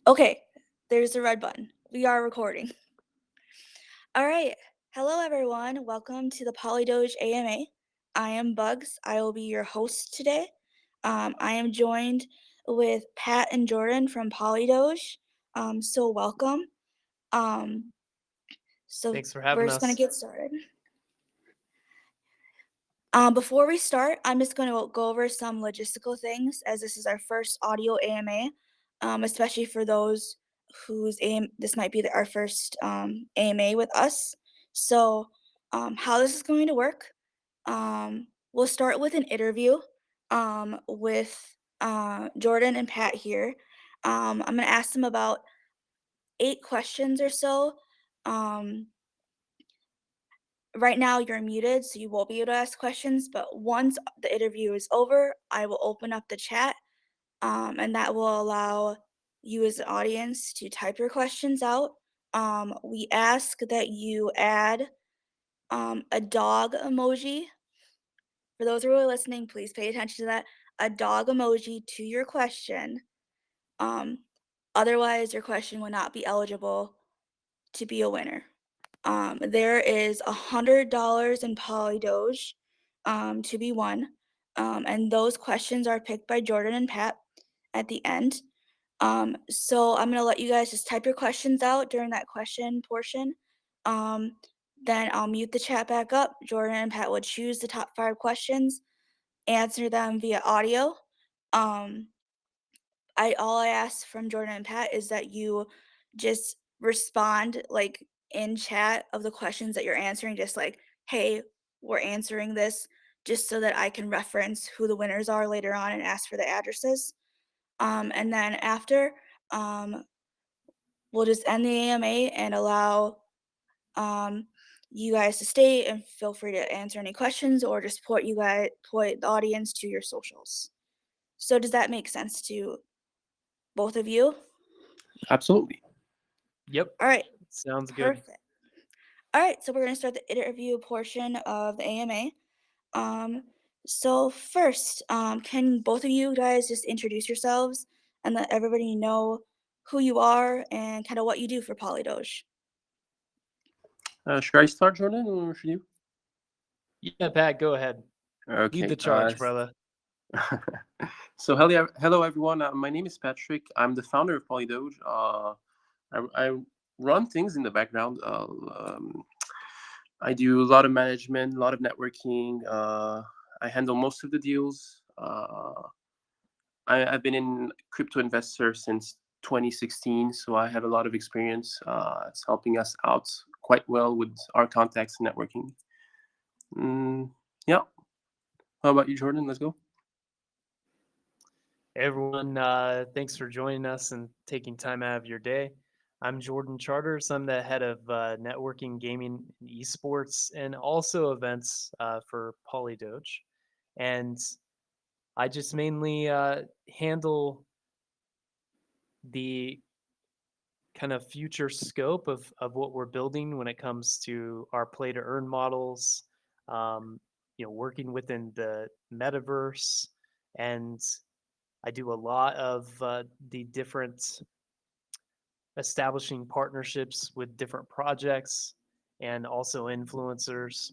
Okay, there's the red button. We are recording. All right. Hello, everyone. Welcome to the PolyDoge AMA. I am Bugs. I will be your host today. I am joined with Pat and Jordan from PolyDoge. So welcome. Um, so Thanks for we're having just gonna us. get started. Before we start, I'm just going to go over some logistical things as this is our first audio AMA, especially for those whose this might be our first AMA with us. So, how this is going to work, we'll start with an interview with Jordan and Pat here. I'm going to ask them about 8 questions or so. Um, Right now, you're muted, so you won't be able to ask questions, but once the interview is over, I will open up the chat, and that will allow you as an audience to type your questions out. We ask that you add a dog emoji. For those who are listening, please pay attention to that. A dog emoji to your question. Um, Otherwise, your question will not be eligible to be a winner. There is $100 in PolyDoge to be won, and those questions are picked by Jordan and Pat at the end. So I'm gonna let you guys just type your questions out during that question portion. Um, then I'll mute the chat back up. Jordan and Pat will choose the top 5 questions, answer them via audio. Um, all I ask from Jordan and Pat is that you just respond like in chat of the questions that you're answering, just like, hey, we're answering this, just so that I can reference who the winners are later on and ask for the addresses. And then after, um, we'll just end the AMA and allow um, you guys to stay and feel free to answer any questions or just point the audience to your socials. So does that make sense to both of you? Absolutely. Yep, All right, sounds good. perfect. All right, so we're going to start the interview portion of the AMA. Um, so first, can both of you guys just introduce yourselves and let everybody know who you are and kind of what you do for PolyDoge? Should I start, Jordan, or should you? Yeah, Pat, go ahead. Lead Okay. the charge, brother. So hello everyone. My name is Patrick. I'm the founder of PolyDoge. I run things in the background. I do a lot of management, a lot of networking. I handle most of the deals. I've been in crypto investor since 2016, so I have a lot of experience. It's helping us out quite well with our contacts and networking. Yeah. How about you, Jordan? Let's go. Hey, everyone, thanks for joining us and taking time out of your day. I'm Jordan Charters. I'm the head of networking, gaming, and eSports, and also events for PolyDoge. And I just mainly handle the kind of future scope of what we're building when it comes to our play to earn models, working within the metaverse. And I do a lot of the different establishing partnerships with different projects and also influencers.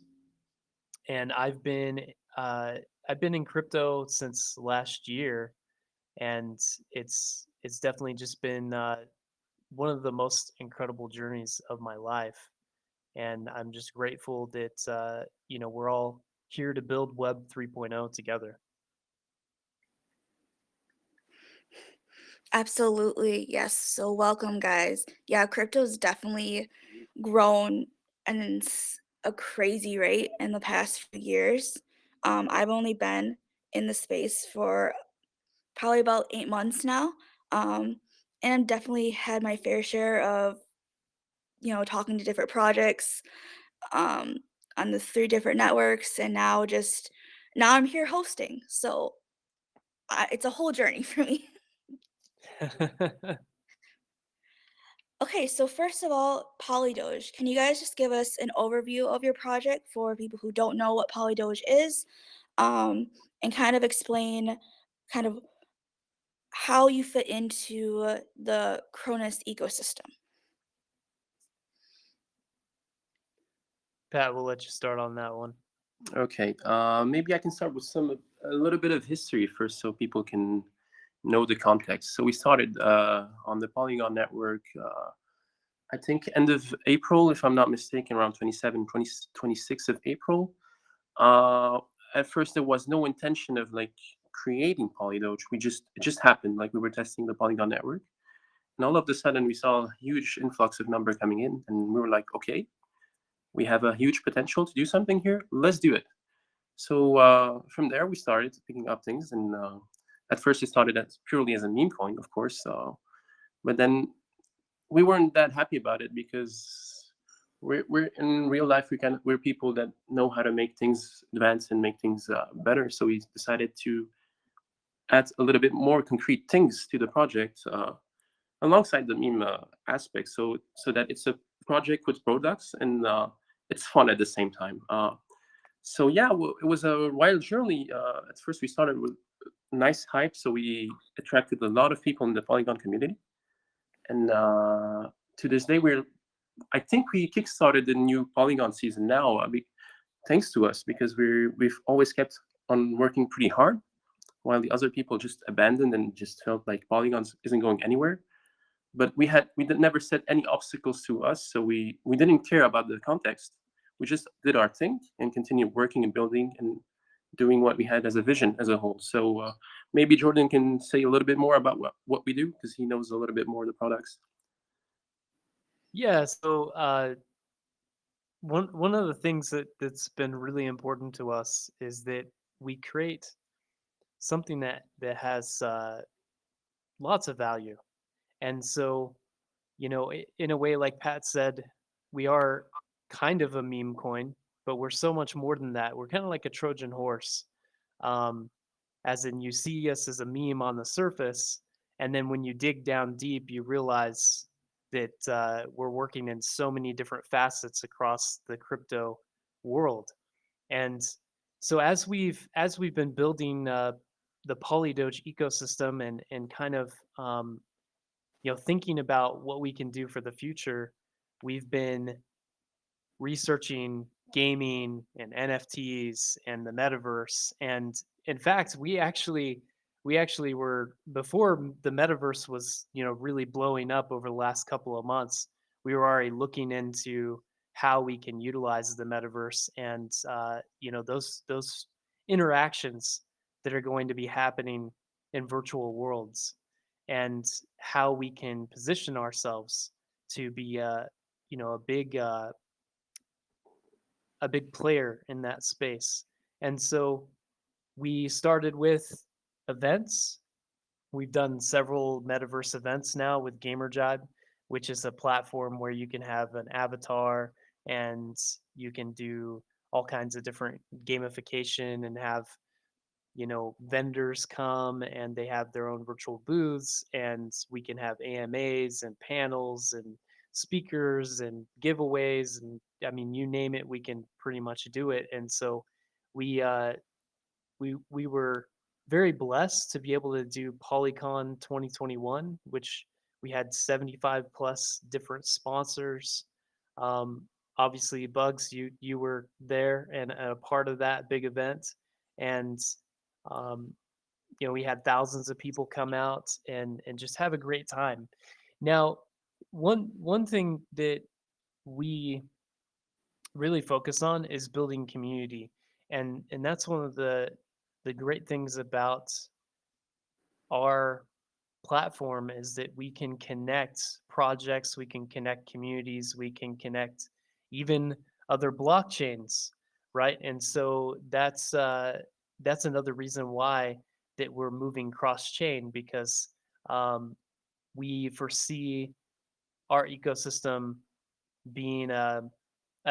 And uh, I've been in crypto since last year, and it's definitely just been one of the most incredible journeys of my life. And I'm just grateful that we're all here to build Web 3.0 together. Absolutely, yes. So welcome, guys. Yeah, crypto's definitely grown and it's a crazy rate in the past few years. I've only been in the space for probably about 8 months now. And I've definitely had my fair share of, talking to different projects um, on the 3 different networks. And now I'm here hosting. So it's a whole journey for me. Okay, so first of all, PolyDoge. Can you guys just give us an overview of your project for people who don't know what PolyDoge is, and kind of explain kind of how you fit into the Kronos ecosystem. Pat, we'll let you start on that one. Okay, maybe I can start with a little bit of history first, so people can know the context. So we started on the Polygon network. I think end of April, if I'm not mistaken, around 26th of April. Uh, at first, there was no intention of like creating PolyDoge. It just happened. Like we were testing the Polygon network, and all of a sudden we saw a huge influx of number coming in, and we were like, okay, we have a huge potential to do something here. Let's do it. So from there, we started picking up things, and at first it started as purely as a meme coin, of course. But then we weren't that happy about it because we're in real life we're people that know how to make things advance and make things better. So we decided to add a little bit more concrete things to the project alongside the meme aspect, so that it's a project with products and it's fun at the same time. So yeah, it was a wild journey. At first, we started with nice hype, so we attracted a lot of people in the Polygon community, and to this day, I think we kickstarted the new Polygon season now, thanks to us, because we've always kept on working pretty hard, while the other people just abandoned and just felt like Polygons isn't going anywhere. But never set any obstacles to us, so we didn't care about the context. We just did our thing and continued working and building and doing what we had as a vision as a whole. So maybe Jordan can say a little bit more about what we do, because he knows a little bit more of the products. Yeah, so one of the things that's been really important to us is that we create something that has lots of value. And so, in a way, like Pat said, we are kind of a meme coin, but we're so much more than that. We're kind of like a Trojan horse. Um, as in, you see us as a meme on the surface, and then when you dig down deep, you realize that we're working in so many different facets across the crypto world. And so as we've been building the PolyDoge ecosystem and kind of thinking about what we can do for the future, we've been researching gaming and NFTs and the metaverse. And in fact, we actually were, before the metaverse was really blowing up over the last couple of months. We were already looking into how we can utilize the metaverse and those interactions that are going to be happening in virtual worlds, and how we can position ourselves to be you know a big uh, a big player in that space. And so we started with events. We've done several metaverse events now with GamerJibe, which is a platform where you can have an avatar and you can do all kinds of different gamification and have vendors come and they have their own virtual booths, and we can have AMAs and panels and speakers and giveaways, and I mean, you name it, we can pretty much do it. And so we uh we were very blessed to be able to do PolyCon 2021, which we had 75 plus different sponsors. Um, Obviously, Bugs, you were there and a part of that big event, and um, we had thousands of people come out and just have a great time. Now, one thing that we really focus on is building community, and that's one of the great things about our platform, is that we can connect projects, we can connect communities, we can connect even other blockchains, right? And so that's another reason why that we're moving cross chain, because um, we foresee our ecosystem being a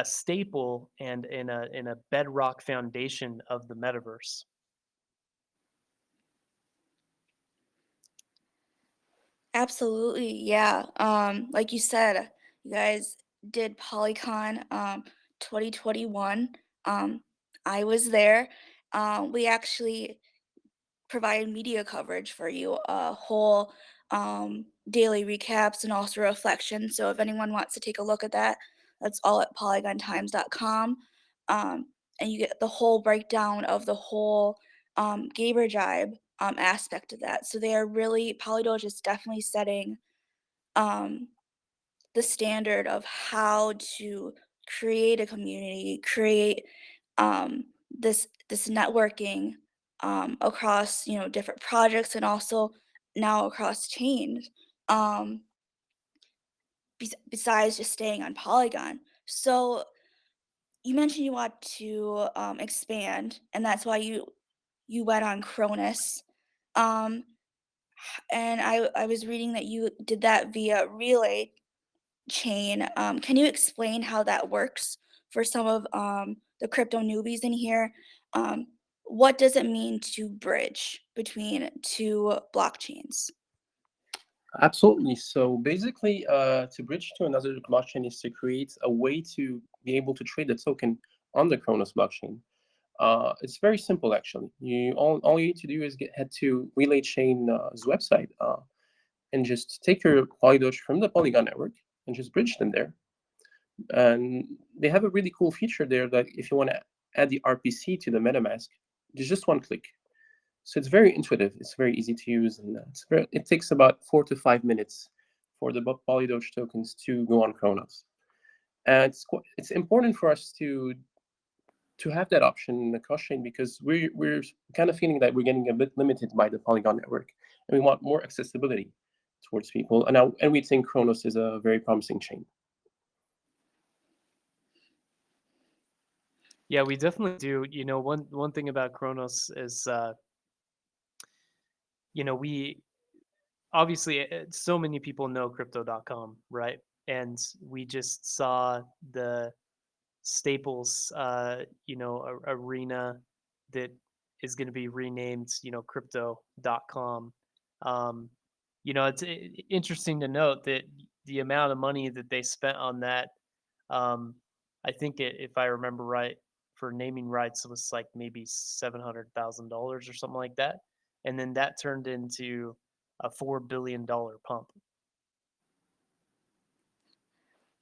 staple and in a bedrock foundation of the metaverse. Absolutely, yeah. Like you said, you guys did Polycon 2021. Um, I was there. We actually provide media coverage for you, a whole daily recaps and also reflections. So if anyone wants to take a look at that, that's all at polygontimes.com. And you get the whole breakdown of the whole gamer jibe aspect of that. So they are really, PolyDoge is definitely setting um, the standard of how to create a community, create this networking across different projects and also now across chains. Um, besides just staying on Polygon. So you mentioned you want to expand, and that's why you went on Kronos. Um, and I was reading that you did that via Relay chain. Can you explain how that works for some of the crypto newbies in here? Um, what does it mean to bridge between two blockchains? Absolutely. So basically, to bridge to another blockchain is to create a way to be able to trade the token on the Kronos blockchain. It's very simple, actually. All you need to do is head to Relay Chain's website and just take your PolyDoge from the Polygon network and just bridge them there. And they have a really cool feature there that if you want to add the RPC to the MetaMask, there's just one click. So it's very intuitive. It's very easy to use, and it takes about 4 to 5 minutes for the PolyDoge tokens to go on Kronos. And it's important for us to have that option in the cross chain because we're kind of feeling that we're getting a bit limited by the Polygon network, and we want more accessibility towards people. And we think Kronos is a very promising chain. Yeah, we definitely do. One thing about Kronos is, we obviously so many people know crypto.com, right? And we just saw the Staples, arena that is going to be renamed, crypto.com. Um, it's interesting to note that the amount of money that they spent on that, um, I think if I remember right, for naming rights, it was like maybe $700,000 or something like that. And then that turned into a $4 billion pump.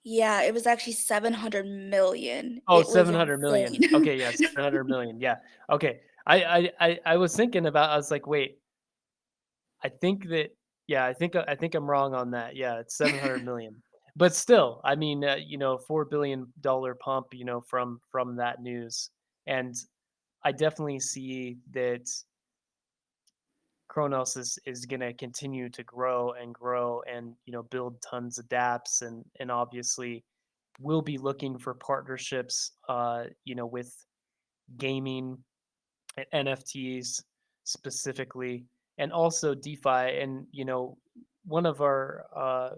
Yeah, it was actually 700 million. Oh, It was 700 million. insane. Okay, yeah, 700 million. Yeah. Okay. I was thinking about, I was like, wait, I think that, yeah, I think I'm wrong on that. Yeah, it's 700 million. But still, I mean, $4 billion pump, from that news. And I definitely see that Kronos is going to continue to grow and grow and, build tons of dApps, and obviously we'll be looking for partnerships, with gaming and NFTs specifically, and also DeFi. And, one of our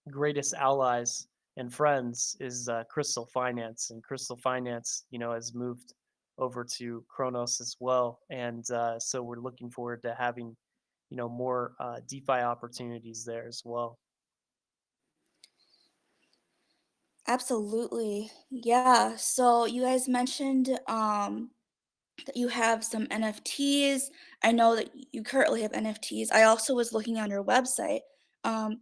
greatest allies and friends is Crystal Finance, and Crystal Finance, has moved over to Kronos as well. And so we're looking forward to having, more DeFi opportunities there as well. Absolutely. Yeah. So you guys mentioned that you have some NFTs. I know that you currently have NFTs. I also was looking on your website. Um,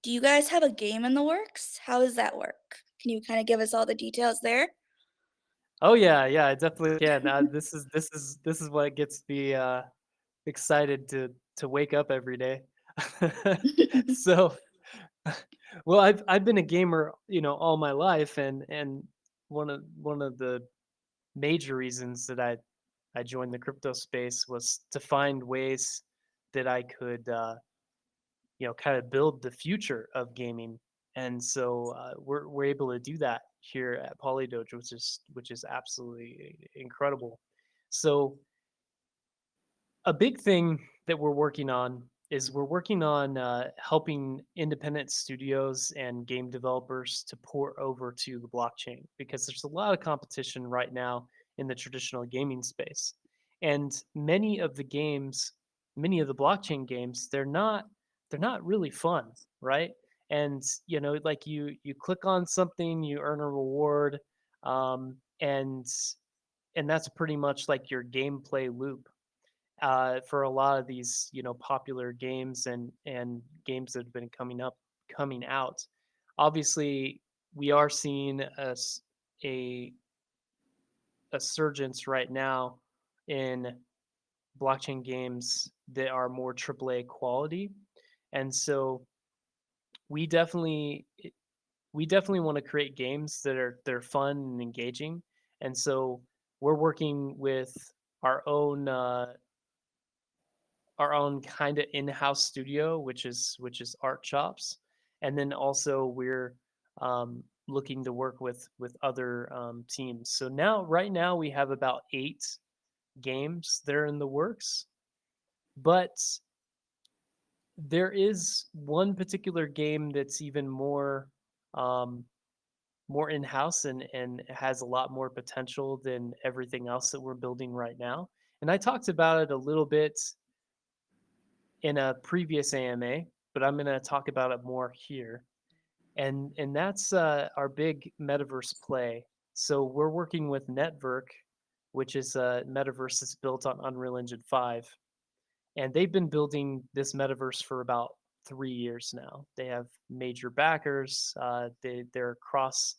do you guys have a game in the works? How does that work? Can you kind of give us all the details there? Oh yeah, yeah, I definitely can. This is what gets me excited to wake up every day. So, well, I've been a gamer, all my life, and one of the major reasons that I joined the crypto space was to find ways that I could, kind of build the future of gaming. And so we're able to do that here at PolyDoge, which is absolutely incredible. So a big thing that we're working on is we're working on helping independent studios and game developers to port over to the blockchain, because there's a lot of competition right now in the traditional gaming space. And many of the blockchain games, they're not really fun, right? And like you click on something, you earn a reward, and that's pretty much like your gameplay loop. for a lot of these, popular games and games that have been coming out. Obviously, we are seeing a a surgence right now in blockchain games that are more AAA quality, and so we definitely we definitely want to create games that are fun and engaging, and so we're working with our own uh, our own kind of in-house studio, which is Art Chops, and then also we're looking to work with other teams. So now, right now, we have about 8 games that are in the works, but there is one particular game that's even um, more in-house and has a lot more potential than everything else that we're building right now. And I talked about it a little bit in a previous AMA, but I'm going to talk about it more here. And that's our big metaverse play. So we're working with Network, which is a metaverse that's built on Unreal Engine 5, and they've been building this metaverse for about 3 years now. They have major backers. They're cross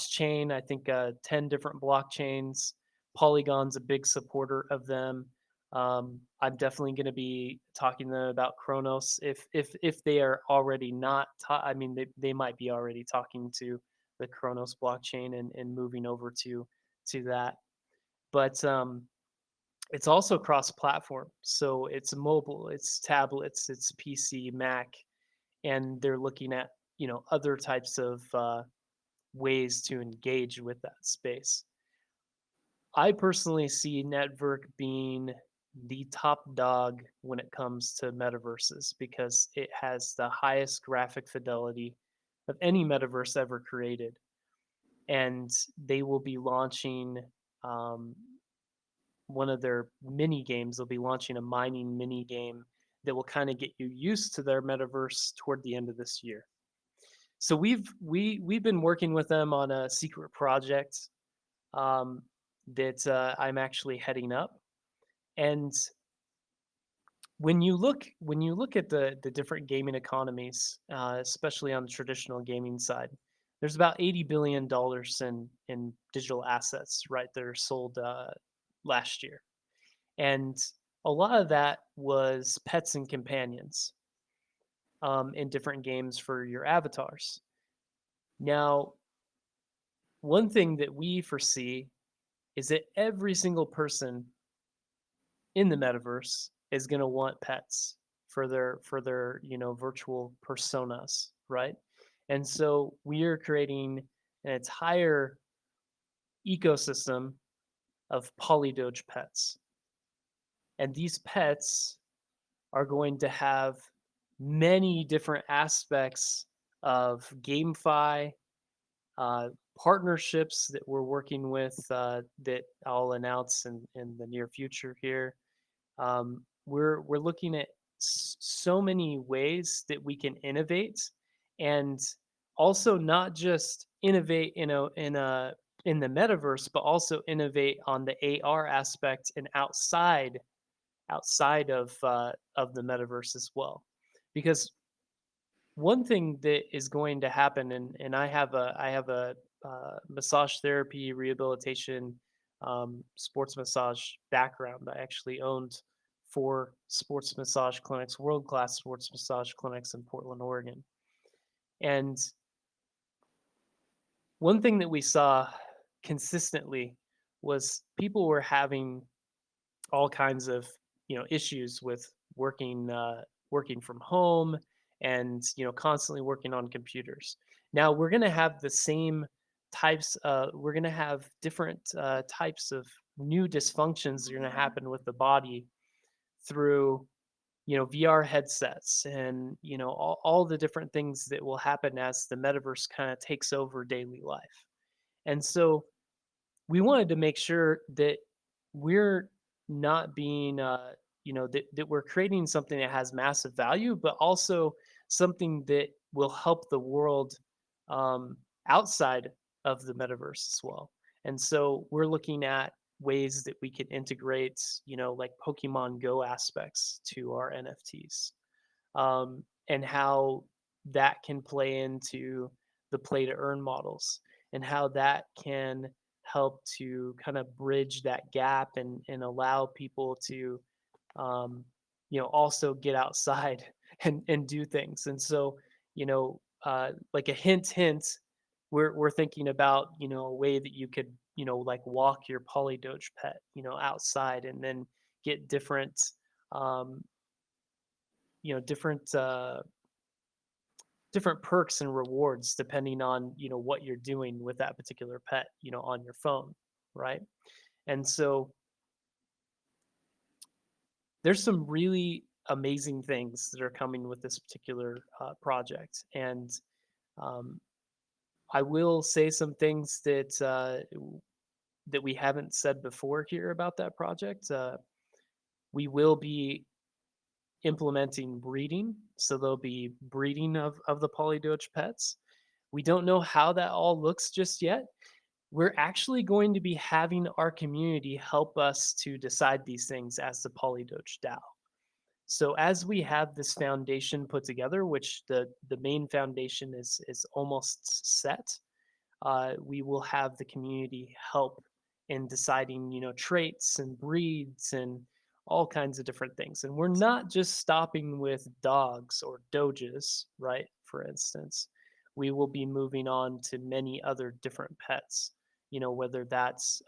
chain. I think 10 different blockchains. Polygon's a big supporter of them. I'm definitely going to be talking to them about Kronos if they are already not. I mean, they might be already talking to the Kronos blockchain and moving over to that. But it's also cross-platform, so it's mobile, it's tablets, it's PC, Mac, and they're looking at other types of ways to engage with that space. I personally see Network being the top dog when it comes to metaverses because it has the highest graphic fidelity of any metaverse ever created, and they will be launching um, one of their mini games. They'll be launching a mining mini game that will kind of get you used to their metaverse toward the end of this year. So we've been working with them on a secret project um, that I'm actually heading up. And when you look at the different gaming economies, especially on the traditional gaming side, there's about $80 billion in digital assets, right, that are sold last year. And a lot of that was pets and companions in different games for your avatars. Now, one thing that we foresee is that every single person in the metaverse is going to want pets for their virtual personas, right? And so we are creating an entire ecosystem of PolyDoge pets, and these pets are going to have many different aspects of GameFi, uh, partnerships that we're working with that I'll announce in the near future here. We're looking at so many ways that we can innovate, and also not just innovate in the metaverse, but also innovate on the AR aspect and outside of the metaverse as well. Because one thing that is going to happen, and I have a massage therapy rehabilitation sports massage background. I actually owned 4 sports massage clinics, world class sports massage clinics in Portland, Oregon. And one thing that we saw consistently was people were having all kinds of issues with working from home and constantly working on computers. Now we're going to have the same types. We're going to have different types of new dysfunctions that are going to happen with the body through VR headsets and all the different things that will happen as the metaverse kind of takes over daily life. And so we wanted to make sure that we're not being that we're creating something that has massive value, but also something that will help the world um, outside of the metaverse as well. And so we're looking at ways that we can integrate, like Pokemon Go aspects to our NFTs, and how that can play into the play to earn models, and how that can help to kind of bridge that gap and allow people to, um, also get outside and do things. And so, like a hint, we're thinking about, a way that you could, like walk your PolyDoge pet, outside, and then get different, um, different, different perks and rewards depending on, what you're doing with that particular pet, on your phone, right? And so there's some really amazing things that are coming with this particular project. And um, I will say some things that we haven't said before here about that project. We will be implementing breeding, so there'll be breeding of the PolyDoge pets. We don't know how that all looks just yet. We're actually going to be having our community help us to decide these things as the PolyDoge DAO. So as we have this foundation put together, which the main foundation is almost set, we will have the community help in deciding, traits and breeds and all kinds of different things. And we're not just stopping with dogs or doges, right? For instance, we will be moving on to many other different pets, whether that's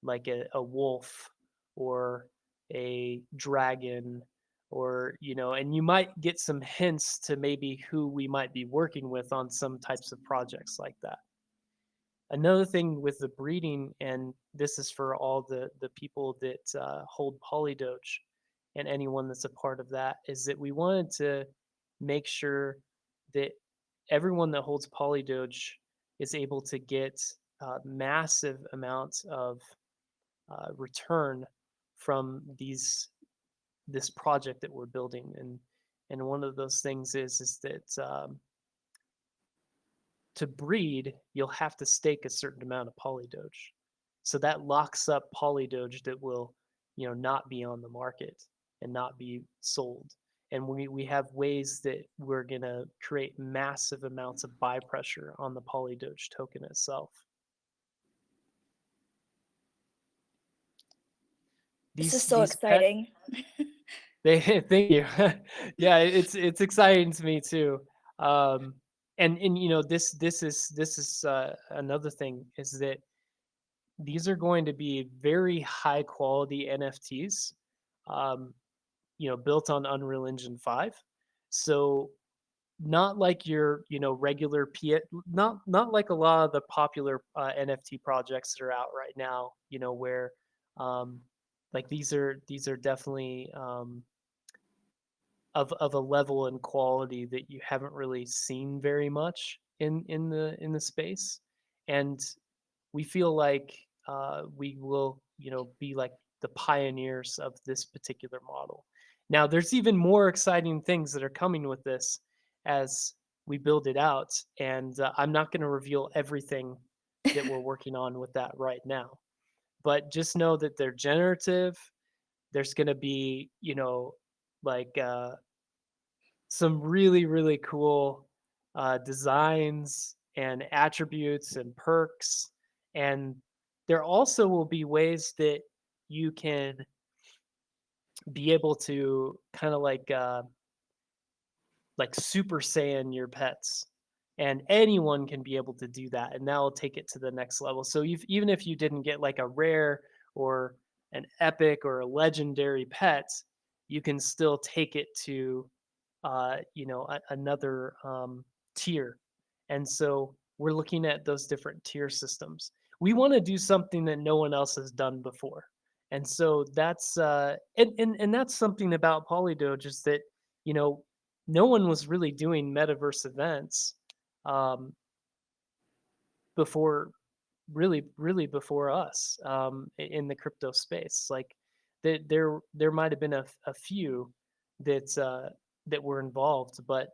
like a wolf or a dragon, or, and you might get some hints to maybe who we might be working with on some types of projects like that. Another thing with the breeding, and this is for all the people that hold PolyDoge and anyone that's a part of that, is that we wanted to make sure that everyone that holds PolyDoge is able to get massive amounts of return from this project that we're building. And one of those things is that to breed, you'll have to stake a certain amount of PolyDoge. So that locks up PolyDoge that will, not be on the market and not be sold. And we have ways that we're gonna create massive amounts of buy pressure on the PolyDoge token itself. This is so These exciting. thank you. Yeah, it's exciting to me too. And this is another thing, is that these are going to be very high quality NFTs, built on Unreal Engine 5. So not like your, regular not like a lot of the popular NFT projects that are out right now, where like these are definitely of a level and quality that you haven't really seen very much in the space. And we feel like we will, be like the pioneers of this particular model. Now, there's even more exciting things that are coming with this as we build it out, and I'm not going to reveal everything that we're working on with that right now. But just know that they're generative. There's going to be, like some really, really cool designs and attributes and perks. And there also will be ways that you can be able to kind of like Super Saiyan your pets. And anyone can be able to do that, and that will take it to the next level. So even if you didn't get like a rare or an epic or a legendary pet, you can still take it to another tier. And so we're looking at those different tier systems. We want to do something that no one else has done before. And so that's and that's something about PolyDoge, is that, no one was really doing metaverse events before, really before us, in the crypto space. Like there might have been a few that that were involved, but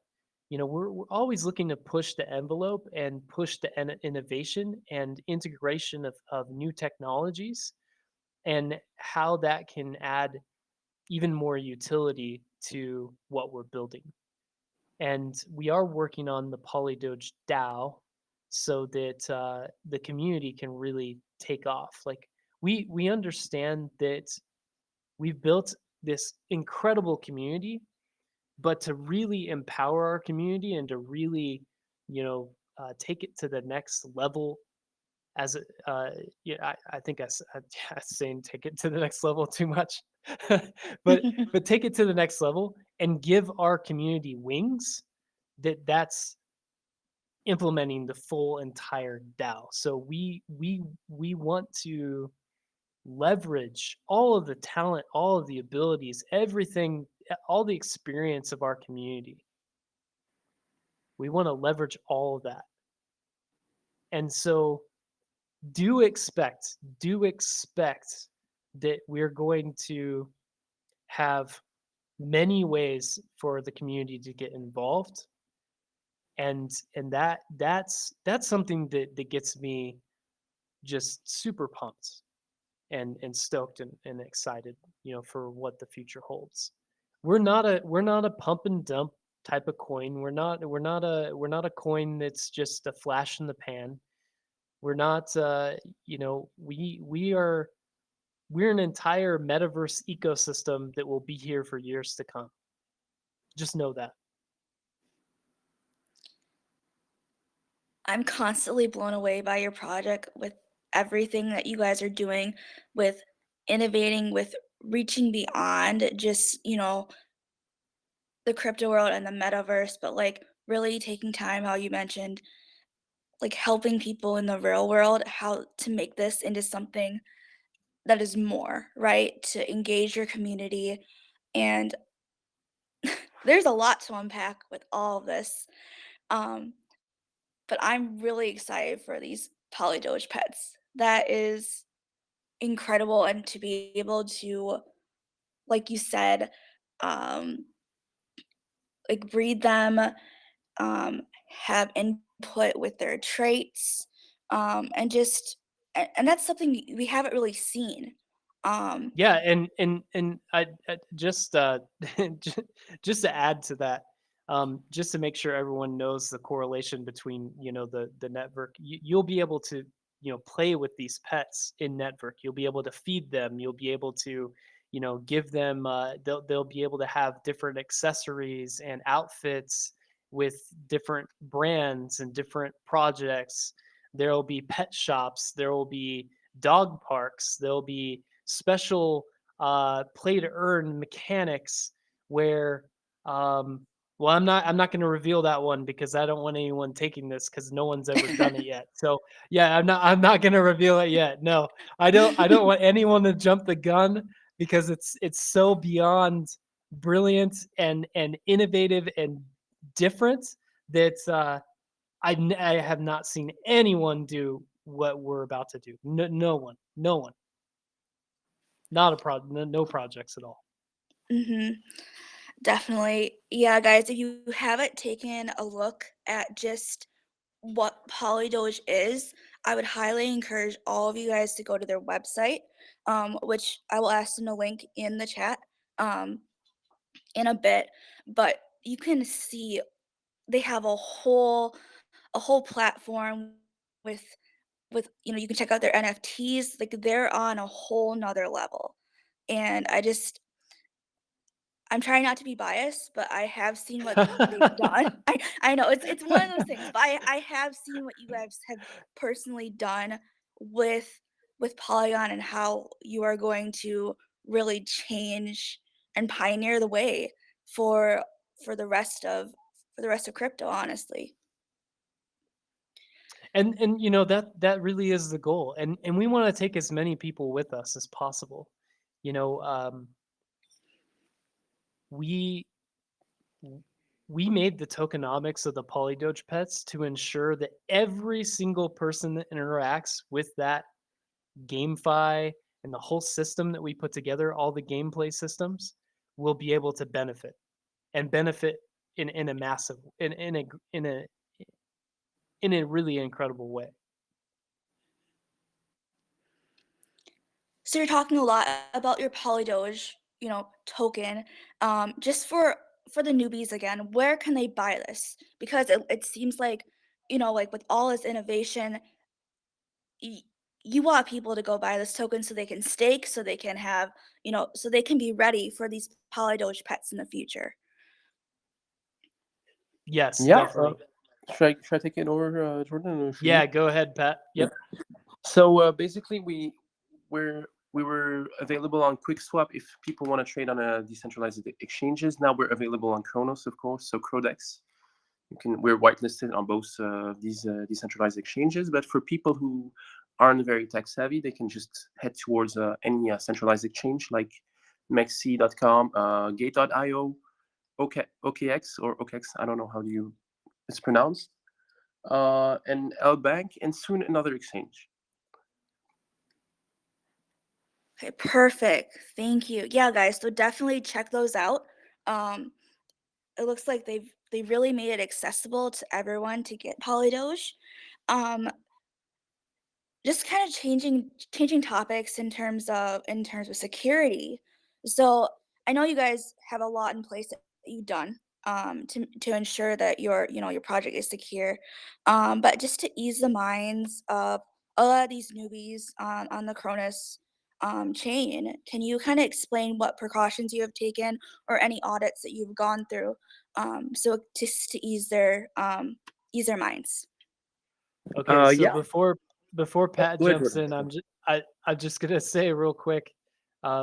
we're always looking to push the envelope and push the innovation and integration of new technologies and how that can add even more utility to what we're building. And we are working on the PolyDoge DAO so that the community can really take off. Like we understand that we've built this incredible community, but to really empower our community and to really, take it to the next level as yeah, I think I saying take it to the next level too much, but take it to the next level and give our community wings. That's implementing the full entire DAO. So we want to leverage all of the talent, all of the abilities, everything, all the experience of our community. We want to leverage all of that. And so do expect that we're going to have many ways for the community to get involved. And that's something that gets me just super pumped and stoked and excited, for what the future holds. We're not a pump and dump type of coin. We're not a coin that's just a flash in the pan. We're not we're an entire metaverse ecosystem that will be here for years to come. Just know that. I'm constantly blown away by your project with everything that you guys are doing with innovating, with reaching beyond just, the crypto world and the metaverse, but like really taking time, how you mentioned, like helping people in the real world, how to make this into something that is more, right? To engage your community. And there's a lot to unpack with all of this. Um, but I'm really excited for these PolyDoge pets. That is incredible. And to be able to, like you said, um, like breed them, have input with their traits, and just and that's something we haven't really seen. Um, Yeah, and I just ju- just to add to that, just to make sure everyone knows the correlation between the network, you'll be able to play with these pets in network. You'll be able to feed them. You'll be able to give them. They'll be able to have different accessories and outfits with different brands and different projects. There will be pet shops. There will be dog parks. There'll be special play to earn mechanics where well I'm not going to reveal that one because I don't want anyone taking this because no one's ever done it yet. So yeah, I'm not going to reveal it yet. No, I don't want anyone to jump the gun because it's so beyond brilliant and innovative and different that I have not seen anyone do what we're about to do. No one. Not a no projects at all. mhm. Definitely. Yeah, guys, if you haven't taken a look at just what PolyDoge is, I would highly encourage all of you guys to go to their website, which I will ask them to link in the chat um, in a bit. But you can see they have a whole platform with you can check out their NFTs. Like they're on a whole nother level. And I'm trying not to be biased, but I have seen what they've done. I know it's one of those things, but I have seen what you guys have personally done with Polygon and how you are going to really change and pioneer the way for for the rest of crypto, honestly. And that really is the goal. And we want to take as many people with us as possible. You know, we we made the tokenomics of the PolyDoge pets to ensure that every single person that interacts with that GameFi and the whole system that we put together, all the gameplay systems, will be able to benefit and benefit in a massive in a really incredible way. So you're talking a lot about your PolyDoge, token. Just for the newbies again, where can they buy this? Because it seems like, like with all this innovation, y- you want people to go buy this token so they can stake, so they can have, so they can be ready for these PolyDoge pets in the future. Yes, Yeah. definitely. Should I take it over, Jordan, or should you? Yeah, go ahead, Pat. Yeah. Yep. So basically, we were available on QuickSwap if people want to trade on a decentralized exchanges. Now we're available on Kronos, of course. So Codex, we're whitelisted on both these decentralized exchanges. But for people who aren't very tech savvy, they can just head towards any centralized exchange like Mexi.com, Gate.io, OKX or OKX. I don't know how it's pronounced, and L Bank, and soon another exchange. Okay, perfect. Thank you. Yeah, guys, so definitely check those out. Um, it looks like they really made it accessible to everyone to get PolyDoge. Um, just kind of changing topics in terms of security. So I know you guys have a lot in place that you've done to ensure that your project is secure. But just to ease the minds of a lot of these newbies on the Kronos chain, can you kind of explain what precautions you have taken or any audits that you've gone through, so just to ease their minds? Okay, so Yeah. before Pat Go ahead, jumps Jordan. in, I'm just gonna say real quick,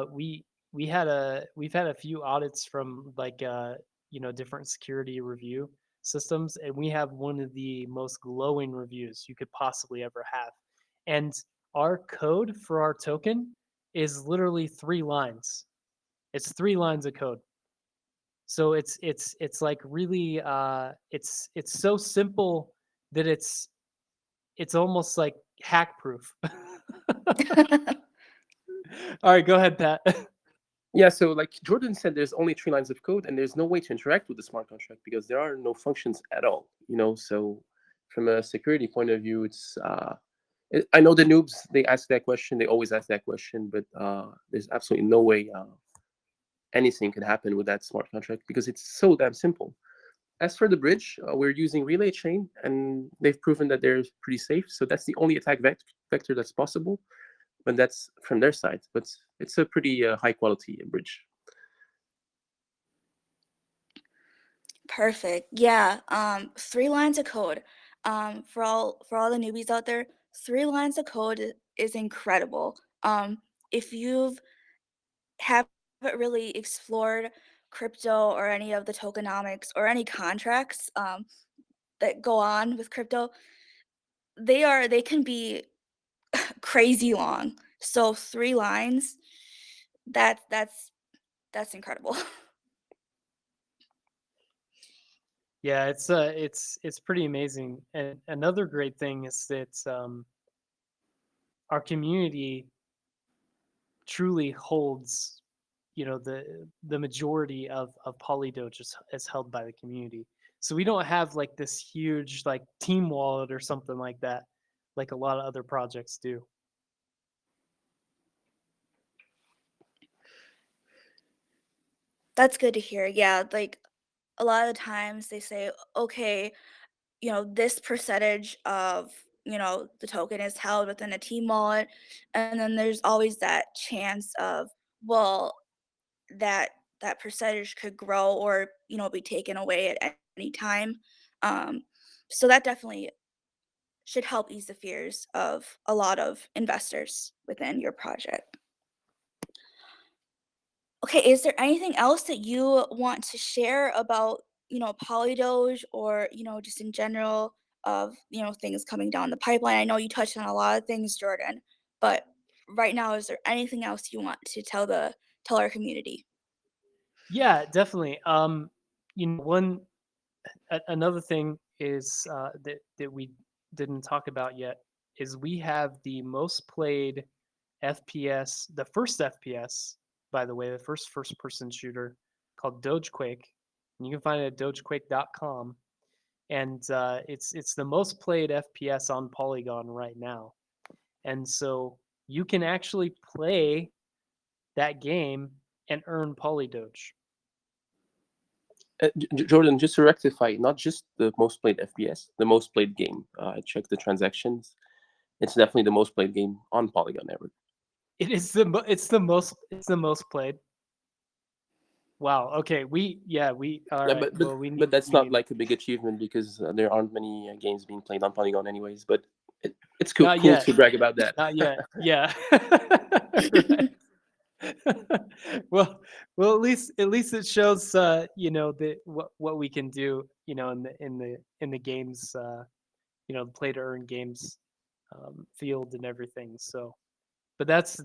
we've had a few audits from like different security review systems, and we have one of the most glowing reviews you could possibly ever have. And our code for our token is literally 3 lines. It's 3 lines of code. So it's like really it's so simple that it's almost like hack proof. All right, go ahead, Pat. Yeah, so like Jordan said, there's only 3 lines of code, and there's no way to interact with the smart contract because there are no functions at all. So from a security point of view, I know the noobs, they ask that question, they always ask that question, but there's absolutely no way anything could happen with that smart contract because it's so damn simple. As for the bridge, we're using relay chain, and they've proven that they're pretty safe. So that's the only attack vector that's possible, but that's from their side. But it's a pretty high quality bridge. Perfect. Yeah. 3 lines of code. For all the newbies out there, 3 lines of code is incredible. If you've haven't really explored crypto or any of the tokenomics or any contracts that go on with crypto, they can be crazy long. So 3 lines, that's incredible. Yeah, it's pretty amazing. And another great thing is that our community truly holds, the majority of PolyDoge is held by the community. So we don't have like this huge like team wallet or something like that, like a lot of other projects do. That's good to hear. Yeah, like a lot of the times they say, okay, this percentage of, the token is held within a team wallet. And then there's always that chance of, well, that that percentage could grow or, be taken away at any time. Um, so that definitely should help ease the fears of a lot of investors within your project. Okay, is there anything else that you want to share about, PolyDoge or, just in general of, things coming down the pipeline? I know you touched on a lot of things, Jordan, but right now, is there anything else you want to tell our community? Yeah, definitely. Another thing is that we didn't talk about yet is we have the most played FPS, the first FPS, by the way, the first person shooter called Dogequake. And you can find it at dogequake.com. And it's the most played FPS on Polygon right now. And so you can actually play that game and earn PolyDoge. Jordan, just to rectify, not just the most played FPS, the most played game. I checked the transactions. It's definitely the most played game on Polygon Network. It's the most played. Wow. Okay. All Yeah, right. Well, but that's we not need. like a big achievement because there aren't many games being played on Polygon anyways. But it's cool, Not cool yet. to brag about that. Not yet. Yeah. Right. well, at least it shows that what we can do, in the games, the play to earn games field and everything. So, but that's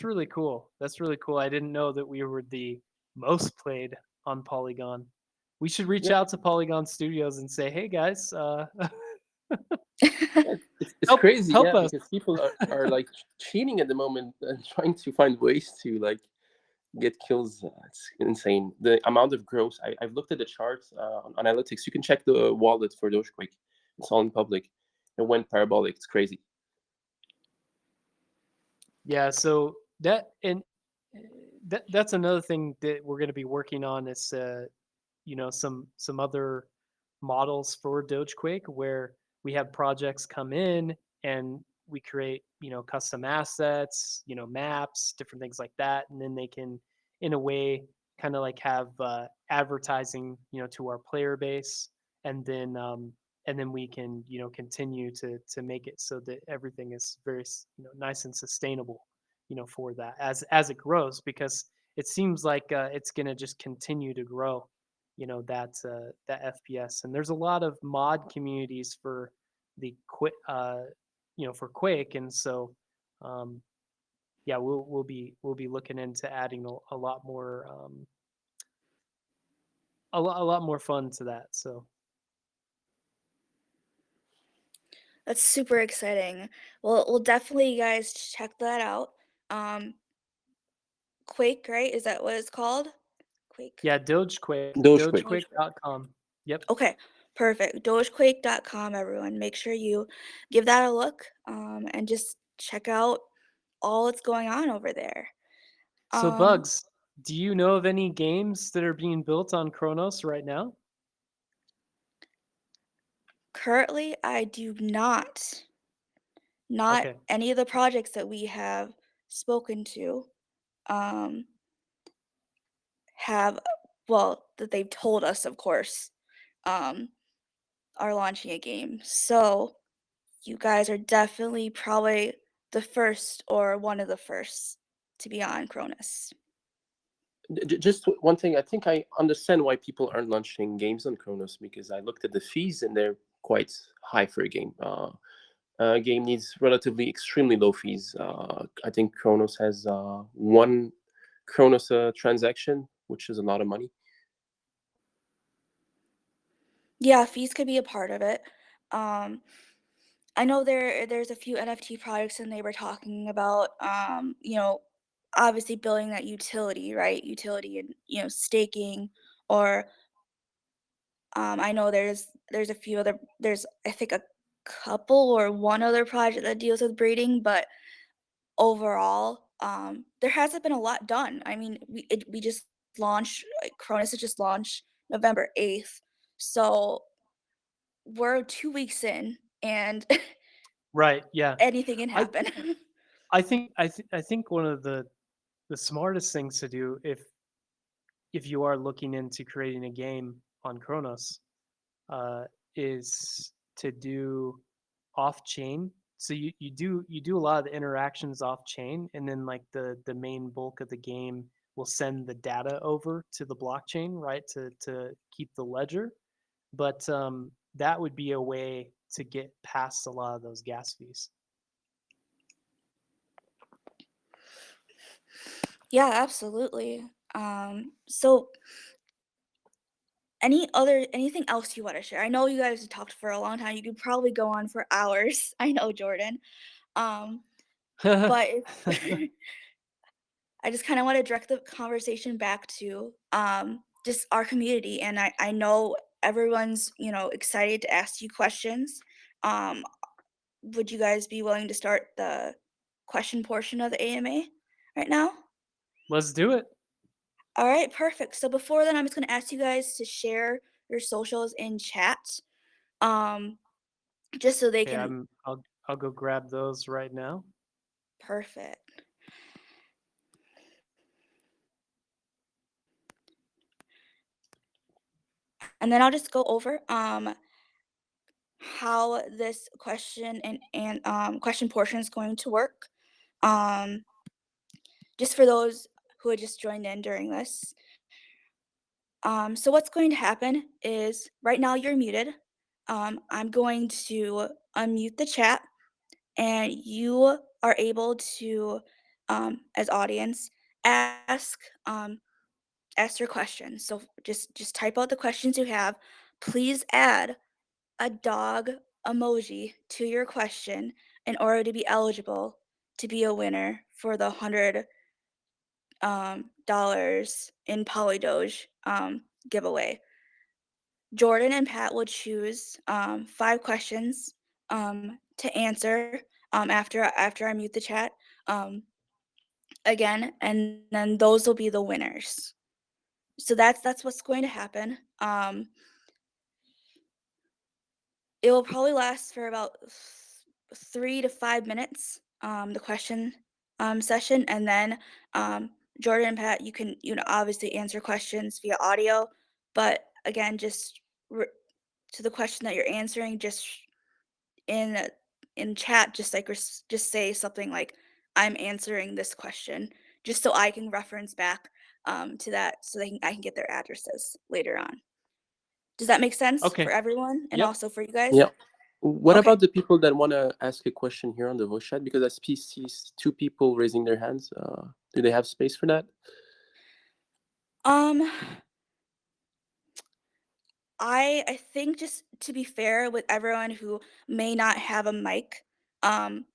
really cool. That's really cool. I didn't know that we were the most played on Polygon. We should reach Yeah, out to Polygon Studios and say, hey guys, it's help crazy, help yeah, us. because people are like cheating at the moment and trying to find ways to like get kills. It's insane. The amount of growth. I've looked at the charts on analytics. You can check the wallet for Dogequake. It's all in public. It went parabolic. It's crazy. Yeah, so that's another thing that we're going to be working on is some other models for Dogequake where we have projects come in and we create custom assets, maps, different things like that, and then they can in a way kind of like have advertising to our player base, and then we can continue to make it so that everything is very nice and sustainable for that as it grows, because it seems like it's going to just continue to grow, that FPS. And there's a lot of mod communities for the for Quake, and so yeah, we'll be looking into adding a lot more a lot more fun to that. So That's super exciting. Well, we'll definitely, you guys, check that out. Um, Quake, right? Is that what it's called? Quake. yeah, Dogequake, Dogequake. Dogequake. dogequake.com. Yep. Okay, perfect. Dogequake.com, everyone. Make sure you give that a look, and just check out all that's going on over there. So Um, Bugs, do you know of any games that are being built on Kronos right now? Currently, I do not. Not Okay. any of the projects that we have spoken to, um, have, well, that they've told us, of course, um, are launching a game. So you guys are definitely probably the first or one of the first to be on Kronos. Just one thing. I think I understand why people aren't launching games on Kronos because I looked at the fees and they're quite high for a game. A game needs relatively extremely low fees. I think Kronos has one Kronos transaction, which is a lot of money. Yeah, fees could be a part of it. Um, I know there's a few NFT projects and they were talking about, obviously building that utility, right? Utility and, staking, or I know there's a few other, there's I think a couple or one other project that deals with breeding, but overall, there hasn't been a lot done. I mean, we just launched, like, Cronus has just launched November 8th, so we're 2 weeks in, and Right. Yeah. anything can I happen. I think one of the smartest things to do if you are looking into creating a game on Kronos uh, is to do off chain. So you do a lot of the interactions off chain, and then like the main bulk of the game will send the data over to the blockchain, right, to keep the ledger. But that would be a way to get past a lot of those gas fees. Yeah, absolutely. So anything else you want to share? I know you guys have talked for a long time. You could probably go on for hours. I know, Jordan. Um, but I just kind of want to direct the conversation back to, just our community, and I know everyone's, excited to ask you questions. Um, would you guys be willing to start the question portion of the AMA right now? Let's do it. All right, perfect. So before then, I'm just gonna ask you guys to share your socials in chat, um, just so they Okay, can. I'll go grab those right now. Perfect. And then I'll just go over how this question and question portion is going to work. Um, just for those who had just joined in during this. So what's going to happen is right now you're muted. I'm going to unmute the chat, and you are able to, as audience, ask ask your questions. So just type out the questions you have. Please add a dog emoji to your question in order to be eligible to be a winner for the $100 in PolyDoge giveaway. Jordan and Pat will choose 5 questions to answer after I mute the chat again, and then those will be the winners. So that's what's going to happen. It will probably last for about 3 to 5 minutes, the question session, and then Jordan and Pat, you can obviously answer questions via audio, but again, just to the question that you're answering, just in in chat, just like just say something like, "I'm answering this question," just so I can reference back to that, so I can get their addresses later on. Does that make sense for Okay. everyone and Yep. also for you guys? Yeah. What Okay. about the people that want to ask a question here on the voice chat? Because I see 2 people raising their hands. Do they have space for that? Um, I think, just to be fair with everyone who may not have a mic, um,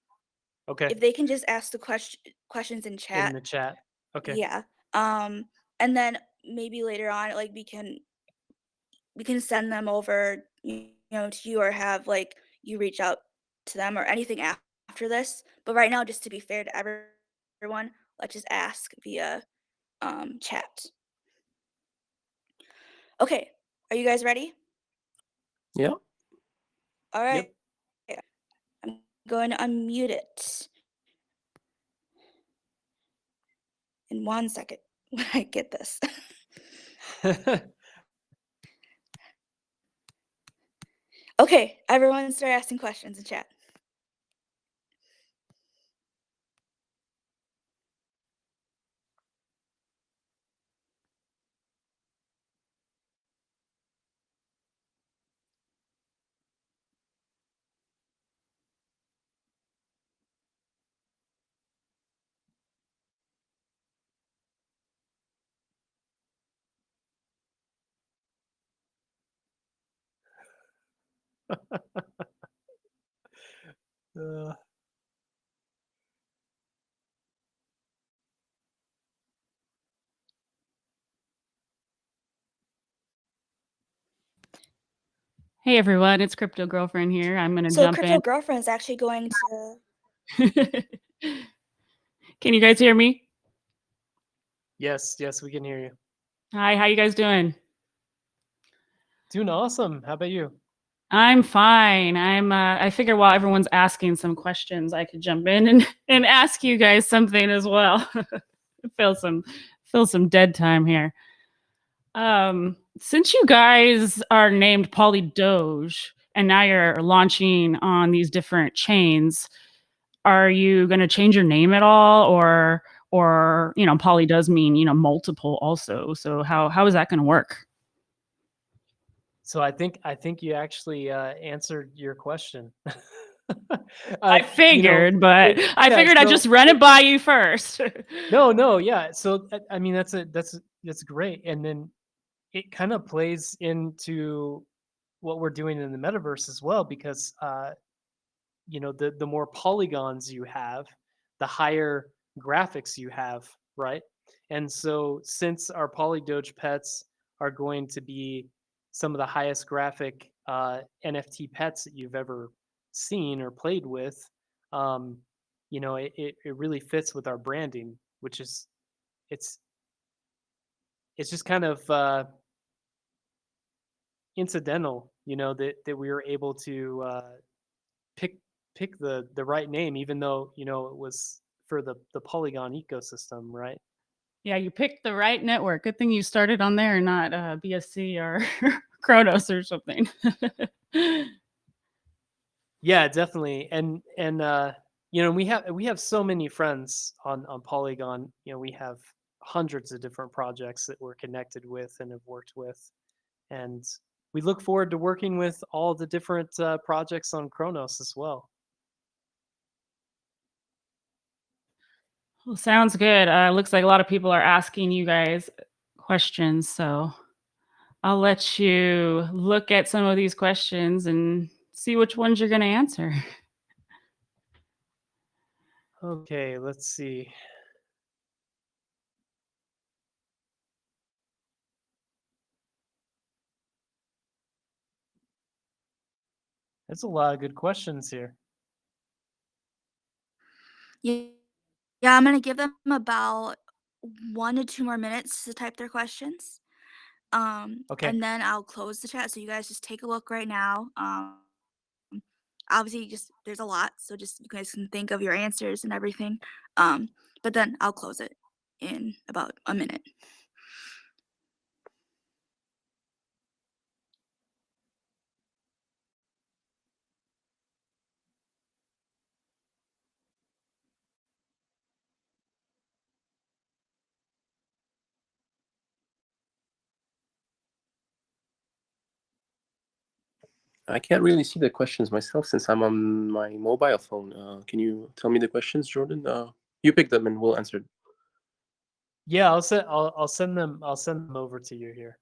Okay. if they can just ask the questions in In chat, the chat. Okay. yeah. And then maybe later on, like we can send them over, to you, or have like you reach out to them or anything after this. But right now, just to be fair to everyone, let's just ask via chat. Okay, are you guys ready? Yeah. All right. Yep. I'm going to unmute it in 1 second when I get this. Okay, everyone start asking questions in chat. Uh, Hey everyone, it's Crypto Girlfriend here. I'm gonna So jump Crypto in. Girlfriend is actually going to. Can you guys hear me? yes, we can hear you. Hi, how you guys doing? Doing awesome. How about you? I'm fine. I figure while everyone's asking some questions, I could jump in and ask you guys something as well. fill some dead time here. Since you guys are named PolyDoge and now you're launching on these different chains, are you going to change your name at all, or poly does mean multiple also, so how is that going to work? So I think you actually answered your question. I figured, but I yeah. figured I'd just run it by you first. No, yeah. So I mean, that's great, and then it kind of plays into what we're doing in the metaverse as well, because the more polygons you have, the higher graphics you have, right? And so since our PolyDoge pets are going to be some of the highest graphic NFT pets that you've ever seen or played with. You know, it really fits with our branding, which is it's just kind of incidental, you know, that we were able to pick the right name, even though, you know, it was for the Polygon ecosystem, right? Yeah, you picked the right network. Good thing you started on there, not BSC or Kronos or something. Yeah, definitely. And you know, we have so many friends on Polygon. You know, we have hundreds of different projects that we're connected with and have worked with, and we look forward to working with all the different projects on Kronos as well. Well, sounds good. Looks like a lot of people are asking you guys questions, so I'll let you look at some of these questions and see which ones you're going to answer. Okay, let's see. That's a lot of good questions here. Yeah, I'm gonna give them about 1 to 2 more minutes to type their questions. Okay. And then I'll close the chat. So you guys just take a look right now. Obviously, just there's a lot, so just you guys can think of your answers and everything. But then I'll close it in about a minute. I can't really see the questions myself since I'm on my mobile phone. Can you tell me the questions, Jordan? You pick them and we'll answer. Yeah, I'll send them over to you here.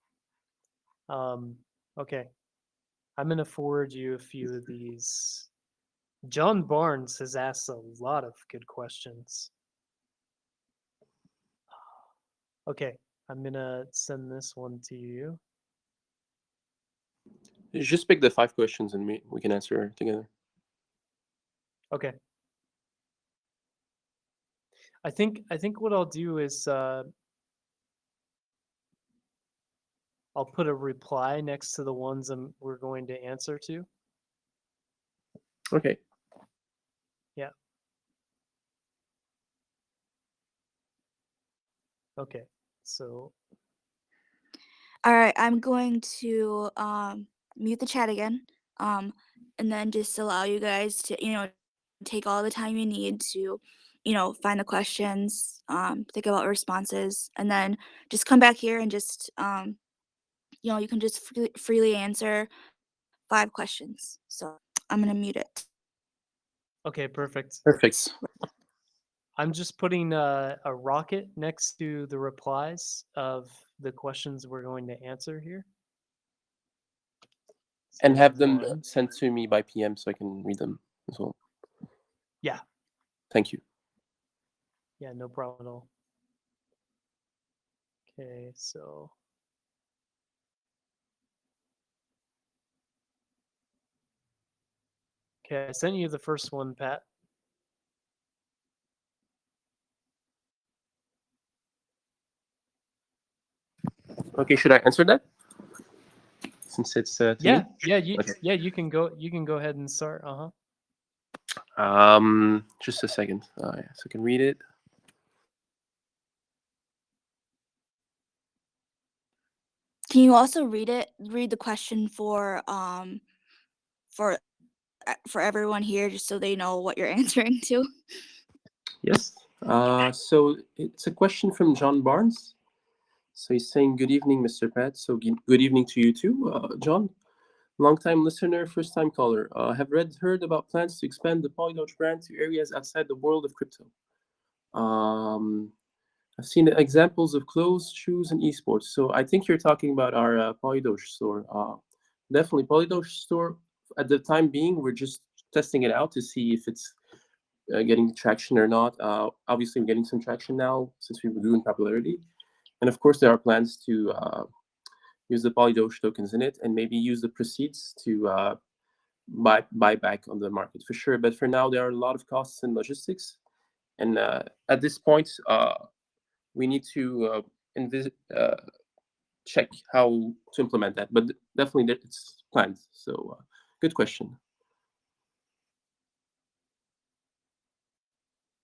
Okay. I'm gonna forward you a few of these. John Barnes has asked a lot of good questions. Okay, I'm gonna send this one to you. Just pick the 5 questions and we can answer together. Okay. I think what I'll do is I'll put a reply next to the ones we're going to answer to. Okay. Yeah. Okay. So. All right, I'm going to mute the chat again, and then just allow you guys to take all the time you need to find the questions, think about responses, and then just come back here and just you can just freely answer 5 questions. So I'm gonna mute it. Okay, perfect. Perfect. I'm just putting a rocket next to the replies of the questions we're going to answer here. So And have them one. sent to me by PM so I can read them as well. Yeah. Thank you. Yeah, no problem at all. Okay, so. Okay, I sent you the first one, Pat. Okay, should I answer that? Since it's to Yeah, me? yeah, Okay. yeah. You can go ahead and start. Just a second. Yeah, so I can read it. Can you also read the question for everyone here, just so they know what you're answering to? Yes. So it's a question from John Barnes. So he's saying, "Good evening, Mr. Pat." So good evening to you too, John. Long-time listener, first-time caller. Have heard about plans to expand the PolyDoge brand to areas outside the world of crypto. I've seen examples of clothes, shoes, and esports. So I think you're talking about our PolyDoge store. Definitely, PolyDoge store. At the time being, we're just testing it out to see if it's getting traction or not. Obviously, we're getting some traction now since we've grown popularity, and of course, there are plans to use the PolyDoge tokens in it, and maybe use the proceeds to buy back on the market for sure. But for now, there are a lot of costs in logistics, and at this point, we need to check how to implement that. But definitely, it's planned. So, good question.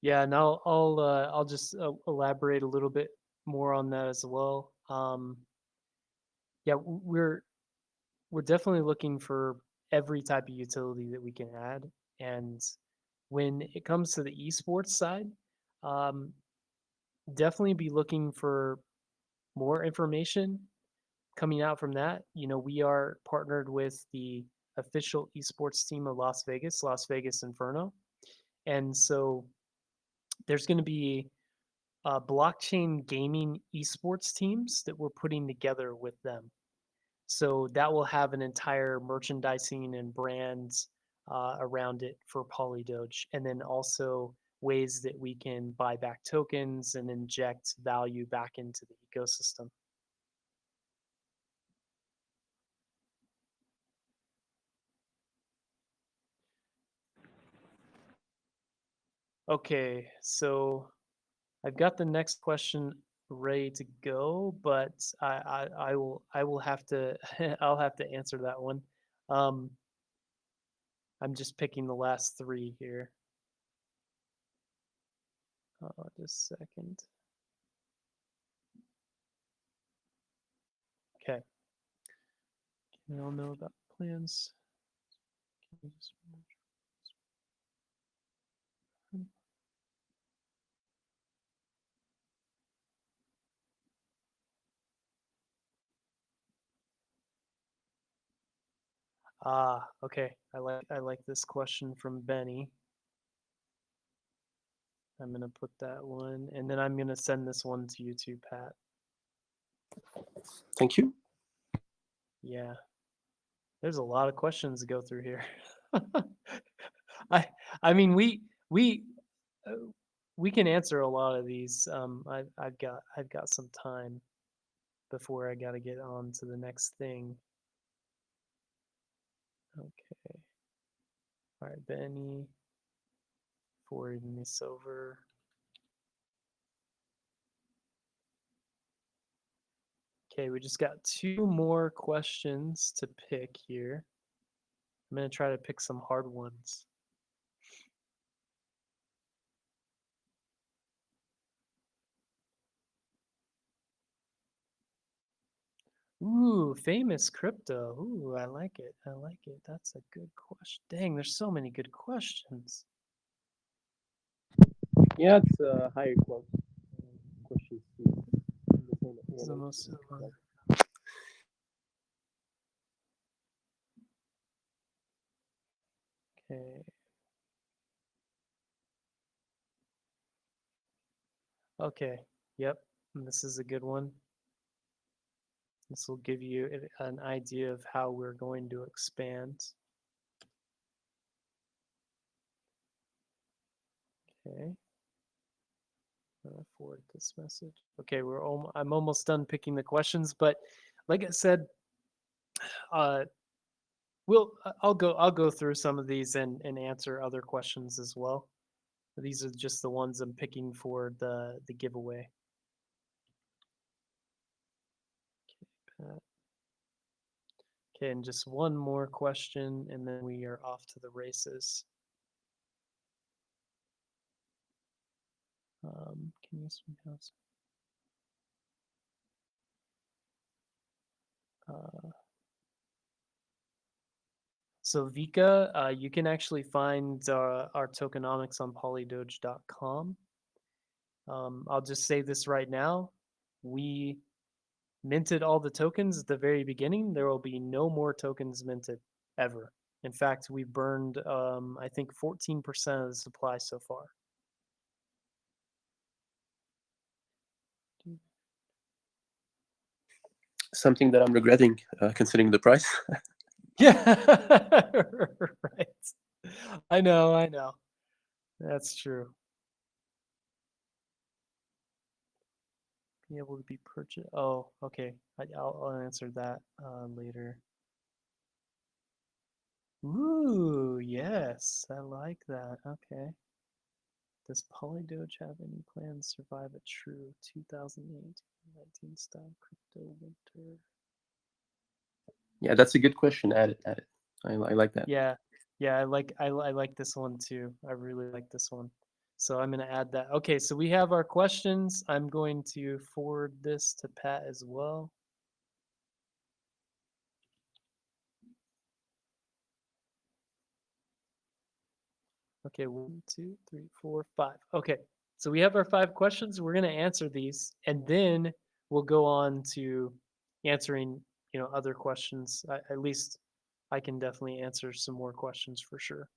Yeah, and I'll just elaborate a little bit more on that as well. Yeah, we're definitely looking for every type of utility that we can add, and when it comes to the esports side, definitely be looking for more information coming out from that. You know, we are partnered with the official esports team of Las Vegas Inferno, and so there's going to be blockchain gaming esports teams that we're putting together with them. So that will have an entire merchandising and brands around it for PolyDoge, and then also ways that we can buy back tokens and inject value back into the ecosystem. Okay, so I've got the next question ready to go, but I will have to I'll have to answer that one. I'm just picking the last three here. Just a second. Okay. We all know about plans. Can we just okay. I like this question from Benny. I'm gonna put that one, and then I'm gonna send this one to you too, Pat. Thank you. Yeah, there's a lot of questions to go through here. I mean we can answer a lot of these. I've got some time before I got to get on to the next thing. Okay. All right, Benny, forwarding this over. Okay, we just got two more questions to pick here. I'm going to try to pick some hard ones. Ooh, famous crypto. Ooh, I like it. I like it. That's a good question. Dang, there's so many good questions. Yeah, it's a higher question. This is the most important. Okay. Okay. Yep. And this is a good one. This will give you an idea of how we're going to expand. Okay. I'm gonna forward this message. Okay, I'm almost done picking the questions, but like I said, I'll go through some of these and answer other questions as well. These are just the ones I'm picking for the giveaway. Okay, Pat. Okay, and just one more question, and then we are off to the races. Can you swing house? So Vika, you can actually find our tokenomics on polydoge.com. I'll just say this right now. We minted all the tokens at the very beginning. There will be no more tokens minted ever. In fact, we burned, I think, 14% of the supply so far. Something that I'm regretting, considering the price. Yeah, right. I know. That's true. be able to be purchased. Oh, okay. I'll answer that later. Ooh, yes, I like that. Okay. Does PolyDoge have any plans to survive a true 2018-19 style crypto winter? Yeah, that's a good question. Add it. Add it. I like that. Yeah, yeah, I like this one too. I really like this one. So I'm gonna add that. Okay, so we have our questions. I'm going to forward this to Pat as well. Okay, 1, 2, 3, 4, 5. Okay, so we have our 5 questions. We're gonna answer these, and then we'll go on to answering, other questions. At least I can definitely answer some more questions for sure.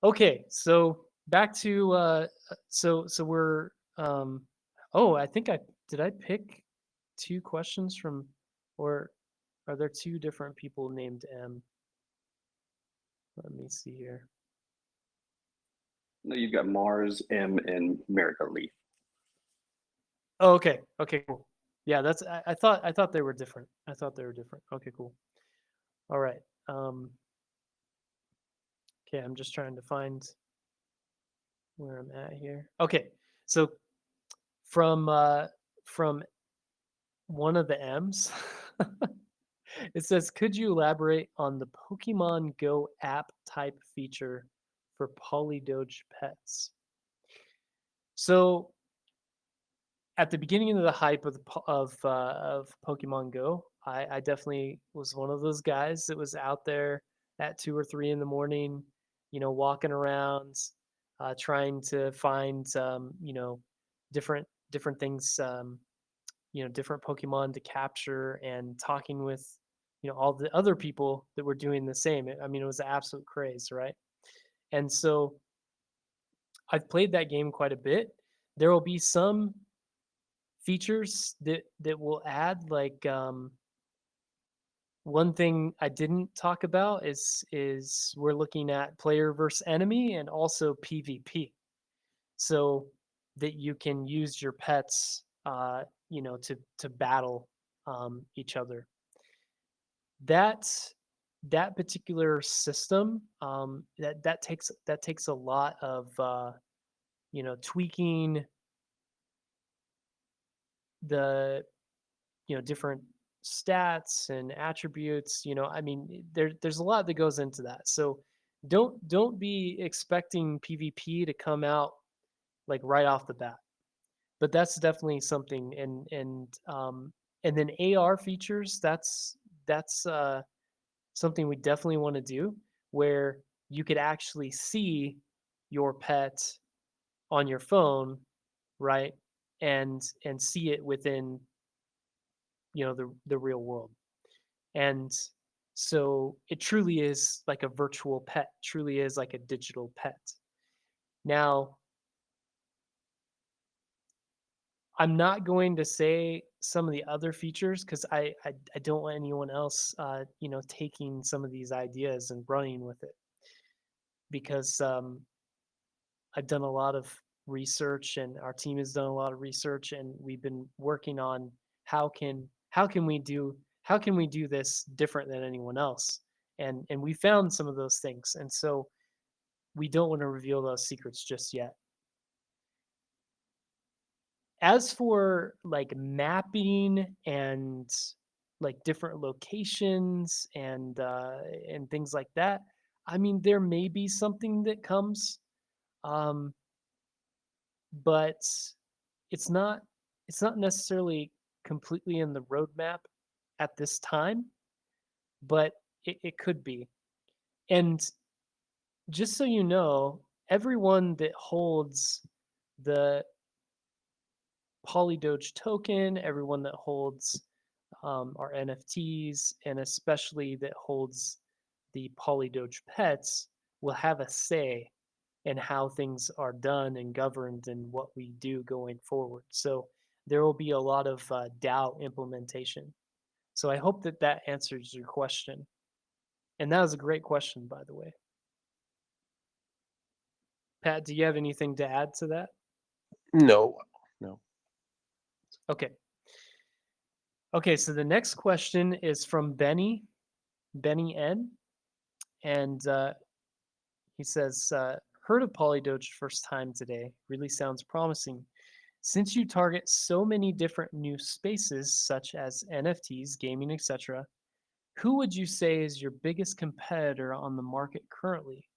Okay, so back to so we're oh, I think did I pick 2 questions from, or are there 2 different people named M? Let me see here. No, you've got Mars, M, and America Leaf. Oh, okay. Okay, cool. Yeah, that's I thought they were different. I thought they were different. Okay, cool. All right. Okay, I'm just trying to find where I'm at here. Okay. So from one of the M's, it says, could you elaborate on the Pokemon Go app type feature for PolyDoge pets? So at the beginning of the hype of of Pokemon Go, I definitely was one of those guys that was out there at 2 or 3 in the morning, walking around, trying to find different things, different Pokemon to capture, and talking with all the other people that were doing the same. I mean, it was an absolute craze, right? And so I've played that game quite a bit. There will be some features that will add, like one thing I didn't talk about is we're looking at player versus enemy and also PvP, so that you can use your pets to battle each other. That particular system, that takes a lot of tweaking the different stats and attributes. I mean, there's a lot that goes into that. So don't be expecting PvP to come out like right off the bat. But that's definitely something. And then AR features, that's something we definitely want to do, where you could actually see your pet on your phone, right? And see it within the real world. And so it truly is like a virtual pet, truly is like a digital pet. Now, I'm not going to say some of the other features, because I don't want anyone else taking some of these ideas and running with it, because I've done a lot of research, and our team has done a lot of research, and we've been working on how can we do this different than anyone else, and we found some of those things, and so we don't want to reveal those secrets just yet. As for like mapping and like different locations and things like that, I mean, there may be something that comes, but it's not necessarily completely in the roadmap at this time, but it could be. And just so you know, everyone that holds the PolyDoge token, everyone that holds our NFTs, and especially that holds the PolyDoge pets, will have a say in how things are done and governed and what we do going forward. So there will be a lot of DAO implementation. So I hope that answers your question. And that was a great question, by the way. Pat, do you have anything to add to that? No, no. Okay. Okay, so the next question is from Benny N, and he says, "Heard of PolyDoge first time today. Really sounds promising. Since you target so many different new spaces such as NFTs, gaming, etc., who would you say is your biggest competitor on the market currently?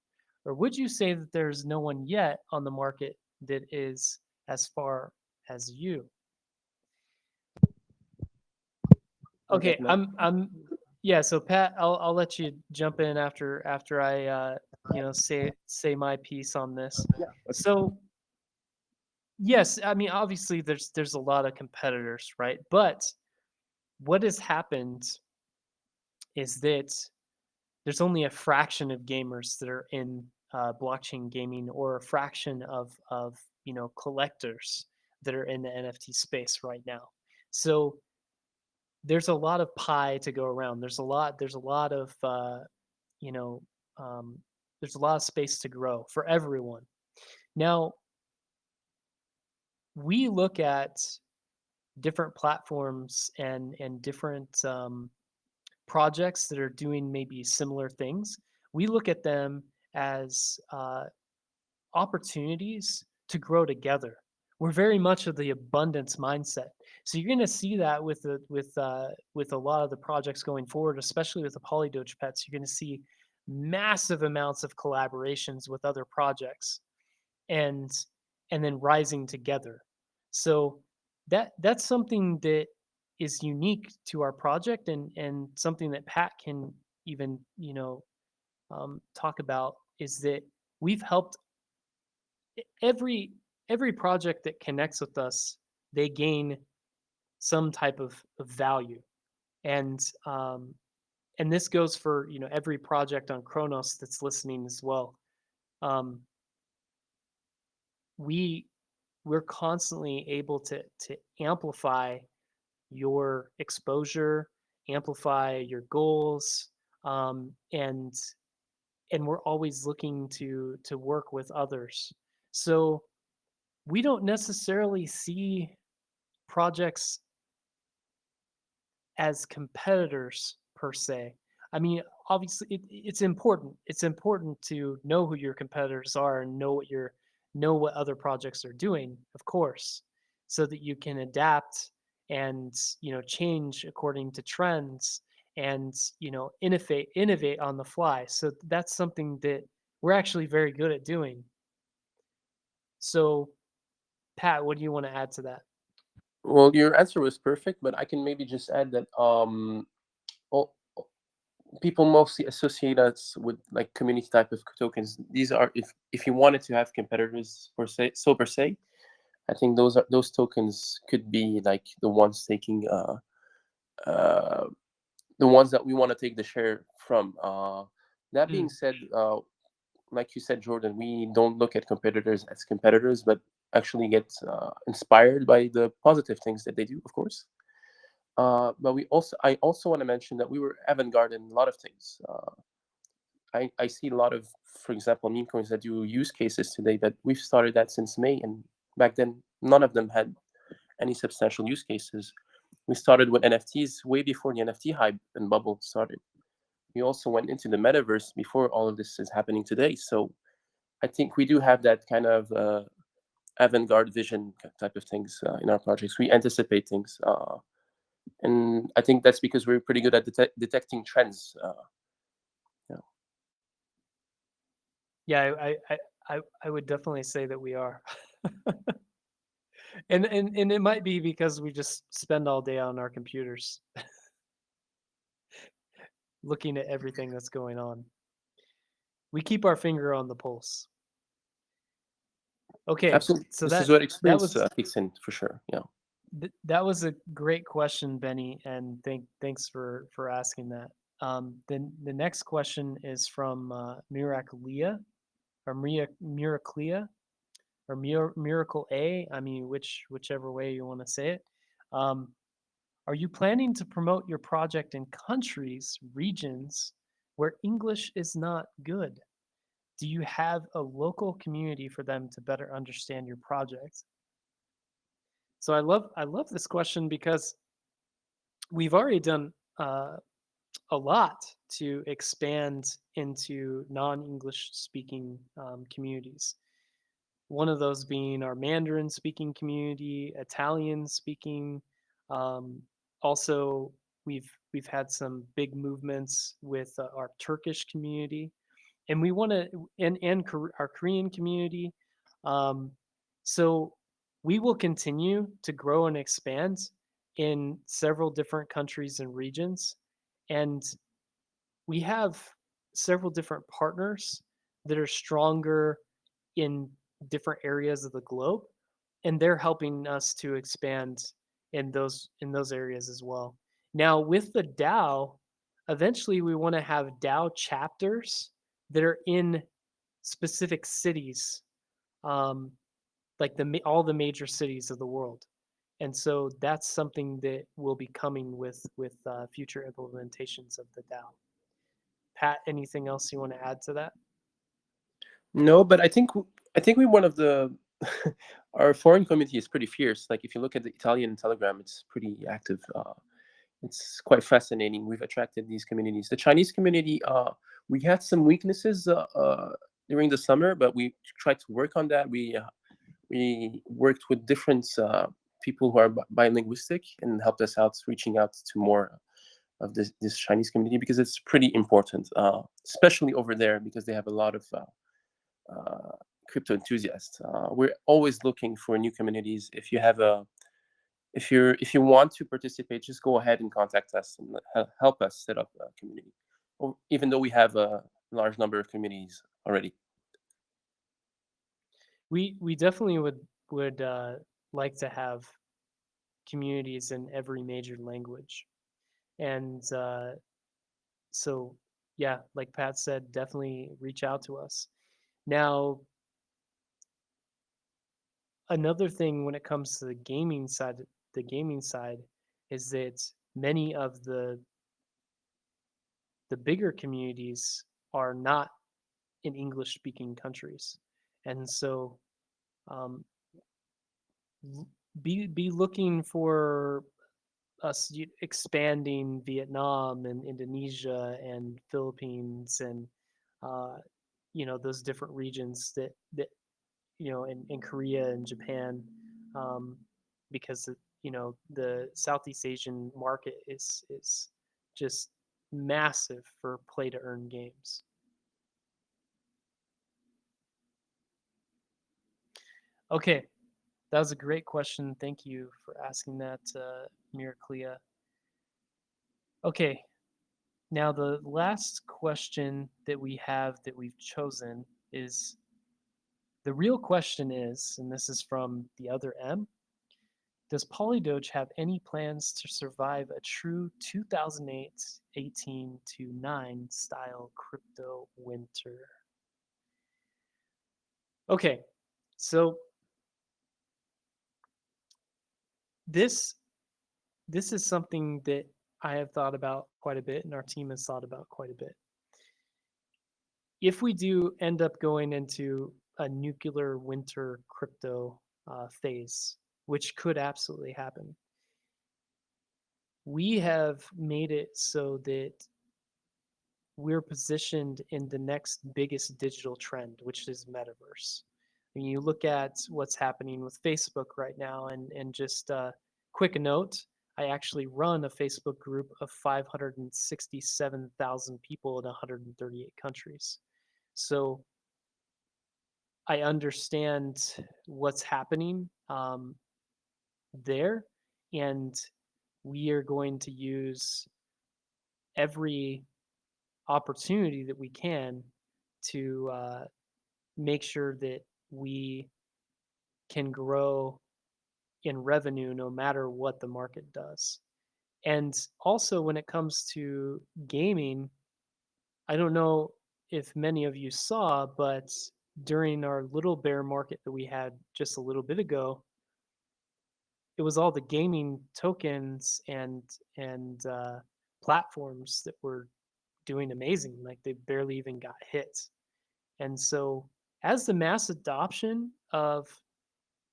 Or would you say that there's no one yet on the market that is as far as you?" Okay, yeah, so Pat, I'll let you jump in after I say my piece on this. Yeah. So yes, I mean obviously there's a lot of competitors, right? But what has happened is that there's only a fraction of gamers that are in blockchain gaming, or a fraction of collectors that are in the NFT space right now. So there's a lot of pie to go around. There's a lot of you know there's a lot of space to grow for everyone. Now we look at different platforms and different projects that are doing maybe similar things. We look at them as opportunities to grow together. We're very much of the abundance mindset. So you're going to see that with a lot of the projects going forward, especially with the PolyDoge pets. You're going to see massive amounts of collaborations with other projects, and then rising together. So that's something that is unique to our project, and something that Pat can even talk about, is that we've helped every project that connects with us. They gain some type of value, and this goes for every project on Kronos that's listening as well. um, we we're constantly able to amplify your exposure, amplify your goals, and we're always looking to work with others. So we don't necessarily see projects as competitors per se. I mean, obviously, it's important. It's important to know who your competitors are and know what other projects are doing, of course, so that you can adapt and change according to trends, and innovate on the fly. So that's something that we're actually very good at doing. So, Pat, what do you want to add to that? Well, your answer was perfect, but I can maybe just add that all, people mostly associate us with like community type of tokens. These are, if you wanted to have competitors per se, I think those tokens could be like the ones taking uh the ones that we want to take the share from. That being said, like you said, Jordan, we don't look at competitors as competitors, but actually get inspired by the positive things that they do, of course. But I also want to mention that we were avant-garde in a lot of things. I see a lot of, for example, meme coins that do use cases today, but we've started that since May, and back then none of them had any substantial use cases. We started with NFTs way before the NFT hype and bubble started. We also went into the metaverse before all of this is happening today. So I think we do have that kind of avant-garde vision type of things in our projects. We anticipate things, and I think that's because we're pretty good at detecting trends. Yeah, I would definitely say that we are. And it might be because we just spend all day on our computers looking at everything that's going on. We keep our finger on the pulse. Okay, Absolutely. so This is what that experience was kicks in for sure. Yeah. that was a great question, Benny, and thanks for asking that. Then the next question is from Miraclia, or Miraclia, or Miracle A. I mean, whichever way you want to say it. Are you planning to promote your project in countries, regions where English is not good? Do you have a local community for them to better understand your project? So I love this question because we've already done a lot to expand into non-English speaking communities. One of those being our Mandarin speaking community, Italian speaking. Um, Also, we've had some big movements with our Turkish community, and we want to and our Korean community. Um, so we will continue to grow and expand in several different countries and regions, and we have several different partners that are stronger in different areas of the globe, and they're helping us to expand in those areas as well. Now with the DAO, eventually we want to have DAO chapters that are in specific cities, um, like all the major cities of the world. And so that's something that will be coming with future implementations of the DAO. Pat, anything else you want to add to that? No, but I think we one of the our foreign community is pretty fierce. Like if you look at the Italian Telegram, it's pretty active. It's quite fascinating. We've attracted these communities. The Chinese community, we had some weaknesses during the summer, but we tried to work on that. We worked with different people who are bilinguistic and helped us out reaching out to more of this Chinese community, because it's pretty important, especially over there, because they have a lot of crypto enthusiasts. We're always looking for new communities. If you have if you want to participate, just go ahead and contact us and help us set up a community, even though we have a large number of communities already. We definitely would like to have communities in every major language, and so yeah, like Pat said, definitely reach out to us. Now, another thing when it comes to the gaming side is that many of the bigger communities are not in English speaking countries, and so um, be looking for us expanding Vietnam and Indonesia and Philippines and those different regions that in Korea and Japan, because the Southeast Asian market is just massive for play to earn games. Okay, that was a great question. Thank you for asking that, Miraclia. Okay, now the last question that we have that we've chosen is, the real question is, and this is from the other M, does PolyDoge have any plans to survive a true 2008-18 to 9 style crypto winter? Okay, so this is something that I have thought about quite a bit, and our team has thought about quite a bit. If we do end up going into a nuclear winter crypto phase, which could absolutely happen, we have made it so that we're positioned in the next biggest digital trend, which is Metaverse. When you look at what's happening with Facebook right now, and just quick note, I actually run a Facebook group of 567,000 people in 138 countries. So I understand what's happening there, and we are going to use every opportunity that we can to make sure that we can grow in revenue no matter what the market does. And also when it comes to gaming, I don't know if many of you saw, but during our little bear market that we had just a little bit ago, it was all the gaming tokens and platforms that were doing amazing. Like they barely even got hit. And so as the mass adoption of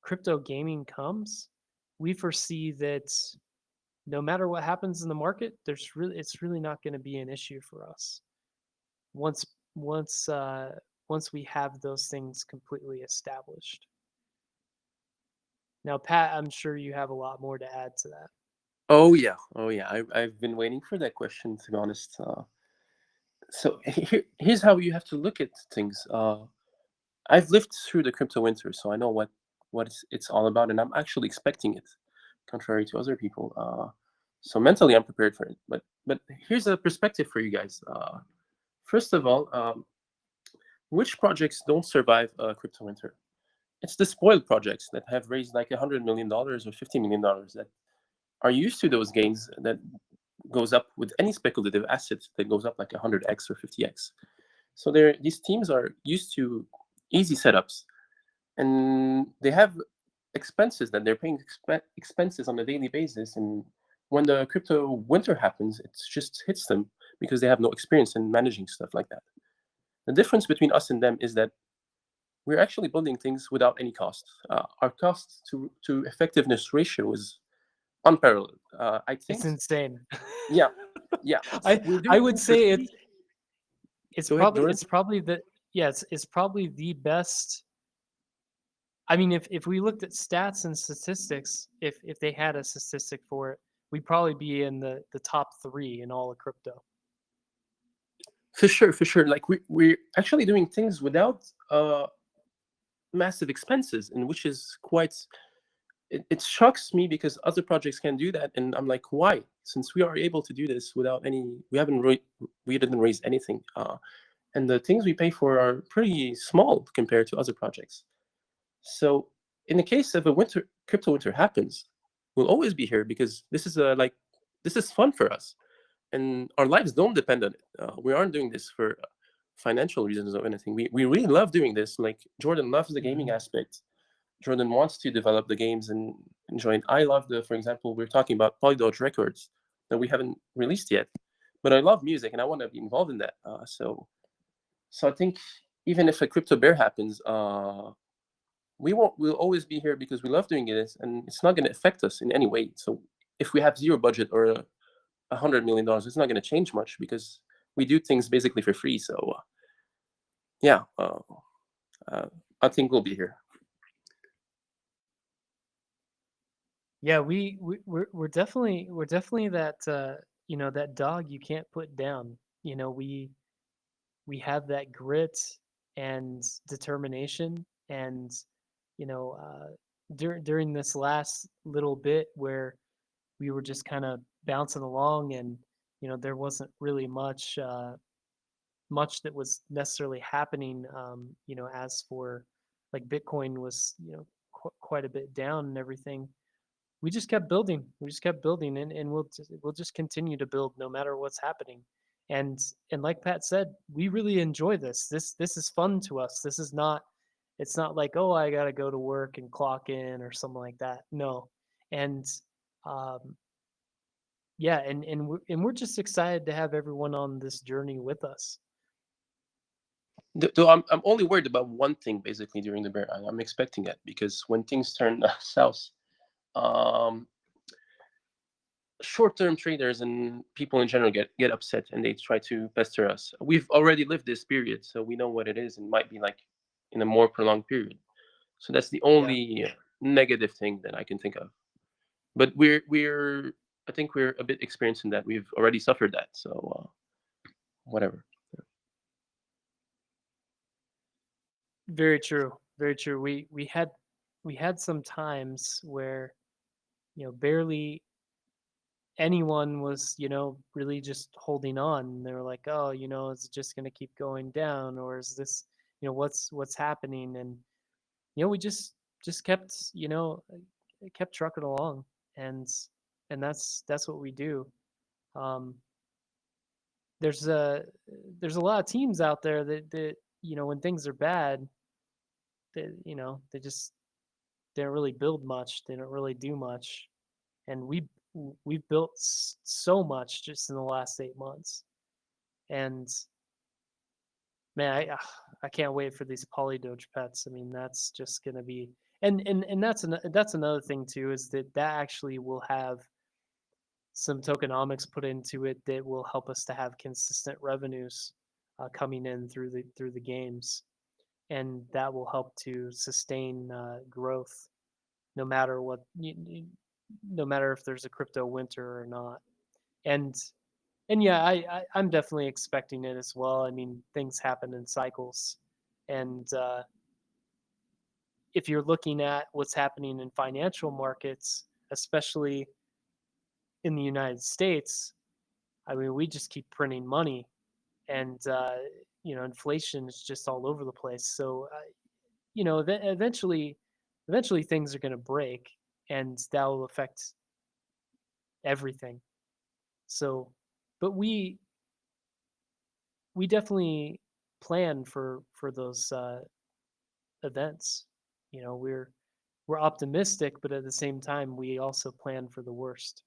crypto gaming comes, we foresee that no matter what happens in the market, it's really not going to be an issue for us once once uh, once we have those things completely established. Now, Pat, I'm sure you have a lot more to add to that. Oh yeah, I've been waiting for that question, to be honest. So here's how you have to look at things. I've lived through the crypto winter, so I know what it's all about, and I'm actually expecting it, contrary to other people. So mentally, I'm prepared for it. But here's a perspective for you guys. First of all, which projects don't survive a crypto winter? It's the spoiled projects that have raised like $100 million or $50 million that are used to those gains that goes up with any speculative asset that goes up like 100x or 50x. So these teams are used to easy setups, and they have expenses that they're paying expenses on a daily basis. And when the crypto winter happens, it just hits them because they have no experience in managing stuff like that. The difference between us and them is that we're actually building things without any cost. Our cost to effectiveness ratio is unparalleled. I think. It's insane. Yeah, yeah. We're I doing would things for say free. it's Go ahead, Jordan. probably the it's probably the best. I mean, if we looked at stats and statistics, if they had a statistic for it, we'd probably be in the top 3 in all of crypto. For sure. Like we're actually doing things without massive expenses, and which is quite. It shocks me because other projects can do that, and I'm like, why? Since we are able to do this without any, we didn't raise anything, and the things we pay for are pretty small compared to other projects. So, in the case of a crypto winter happens, we'll always be here because this is fun for us, and our lives don't depend on it. We aren't doing this for financial reasons or anything. We really love doing this. Like Jordan loves the gaming aspect. Jordan wants to develop the games and enjoy it. I love for example, we're talking about PolyDoge records that we haven't released yet, but I love music and I want to be involved in that. So I think even if a crypto bear happens, we'll always be here because we love doing this, and it's not going to affect us in any way. So if we have zero budget or $100 million, it's not going to change much because we do things basically for free. So yeah, I think we'll be here. Yeah, we're definitely that that dog you can't put down. We have that grit and determination, and during this last little bit where we were just kind of bouncing along, and there wasn't really much that was necessarily happening. As for like Bitcoin was quite a bit down and everything. We just kept building. And we'll just continue to build no matter what's happening. And like Pat said, we really enjoy this. This is fun to us. It's not like, oh, I got to go to work and clock in or something like that. No. And yeah, and we're just excited to have everyone on this journey with us. Though I'm only worried about one thing basically during the bear. I'm expecting that because when things turn south, short-term traders and people in general get upset and they try to pester us. We've already lived this period, so we know what it is, and might be like in a more prolonged period. So that's the only negative thing that I can think of. But I think we're a bit experienced in that. We've already suffered that, so whatever. Very true. Very true. We had some times where barely anyone was really just holding on. They were like, oh, is it just going to keep going down, or is this what's happening? And we just kept kept trucking along, and that's what we do. There's a lot of teams out there that when things are bad, they just they don't really build much, they don't really do much, and we've built so much just in the last 8 months. And man, I can't wait for these PolyDoge pets. I mean, that's just gonna be, And that's another thing too, is that actually will have some tokenomics put into it that will help us to have consistent revenues coming in through the games, and that will help to sustain growth no matter what, no matter if there's a crypto winter or not. And yeah, I'm definitely expecting it as well. I mean, things happen in cycles, and if you're looking at what's happening in financial markets, especially in the United States, I mean, we just keep printing money, and inflation is just all over the place. So, eventually things are going to break, and that will affect everything. So, but we definitely plan for those events. We're optimistic, but at the same time, we also plan for the worst.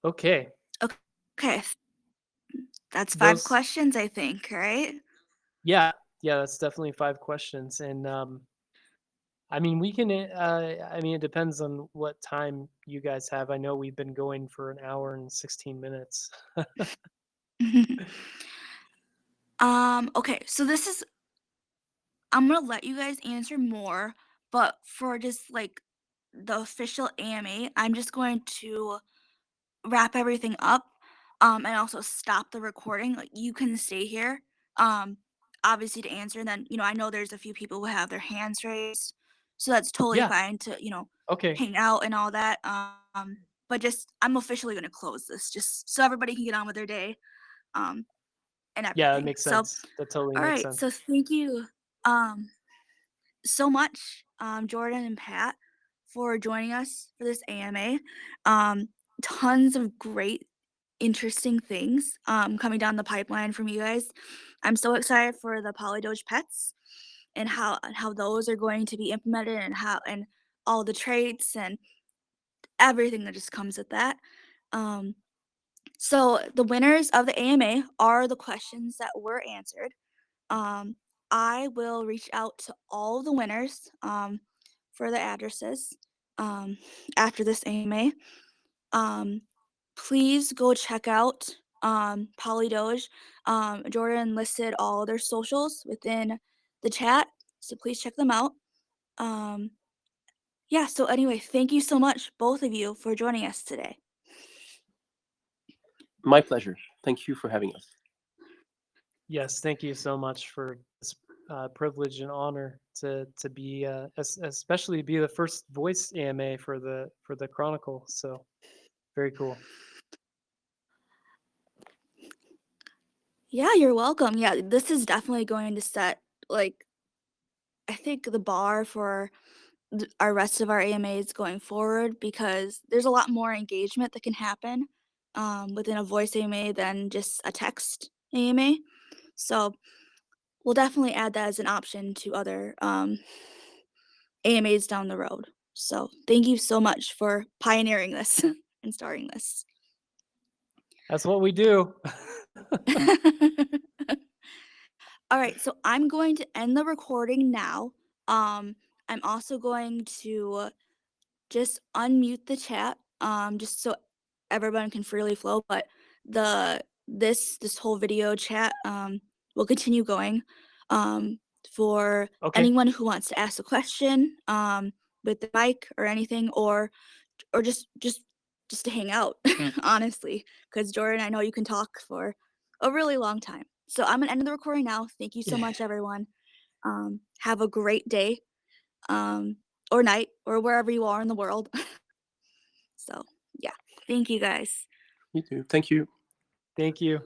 Okay. Okay. That's 5 Those, questions, I think, right? yeah, that's definitely 5 questions. And I mean, we can, I mean, it depends on what time you guys have. I know we've been going for an hour and 16 minutes. Okay, so I'm gonna let you guys answer more, but for just like the official AMA, I'm just going to wrap everything up, and also stop the recording. Like, you can stay here, um, obviously to answer. And then, I know there's a few people who have their hands raised, so that's totally Yeah. fine to, Okay. hang out and all that. But just I'm officially gonna close this just so everybody can get on with their day, and Yeah, that everything. makes So, sense. That totally all makes right. sense. So thank you, so much, Jordan and Pat, for joining us for this AMA. Tons of great, interesting things coming down the pipeline from you guys. I'm so excited for the PolyDoge pets and how those are going to be implemented, and all the traits and everything that just comes with that. So the winners of the AMA are the questions that were answered. I will reach out to all the winners for the addresses after this AMA. Please go check out PolyDoge. Jordan listed all their socials within the chat, so please check them out. Yeah, so anyway, thank you so much, both of you, for joining us today. My pleasure. Thank you for having us. Yes, thank you so much for this privilege and honor to be, especially be the first voice AMA for the Chronicle. So very cool. Yeah, you're welcome. Yeah, this is definitely going to set, like, I think the bar for our rest of our AMAs going forward, because there's a lot more engagement that can happen within a voice AMA than just a text AMA. So we'll definitely add that as an option to other AMAs down the road. So thank you so much for pioneering this and starting this. That's what we do. All right, so I'm going to end the recording now. I'm also going to just unmute the chat, just so everyone can freely flow. But this whole video chat will continue going for Okay. anyone who wants to ask a question with the mic or anything, or just to hang out, honestly, because Jordan, I know you can talk for a really long time. So I'm gonna end the recording now. Thank you so much, everyone. Have a great day, or night, or wherever you are in the world. So yeah, thank you guys. You too. Thank you. Thank you.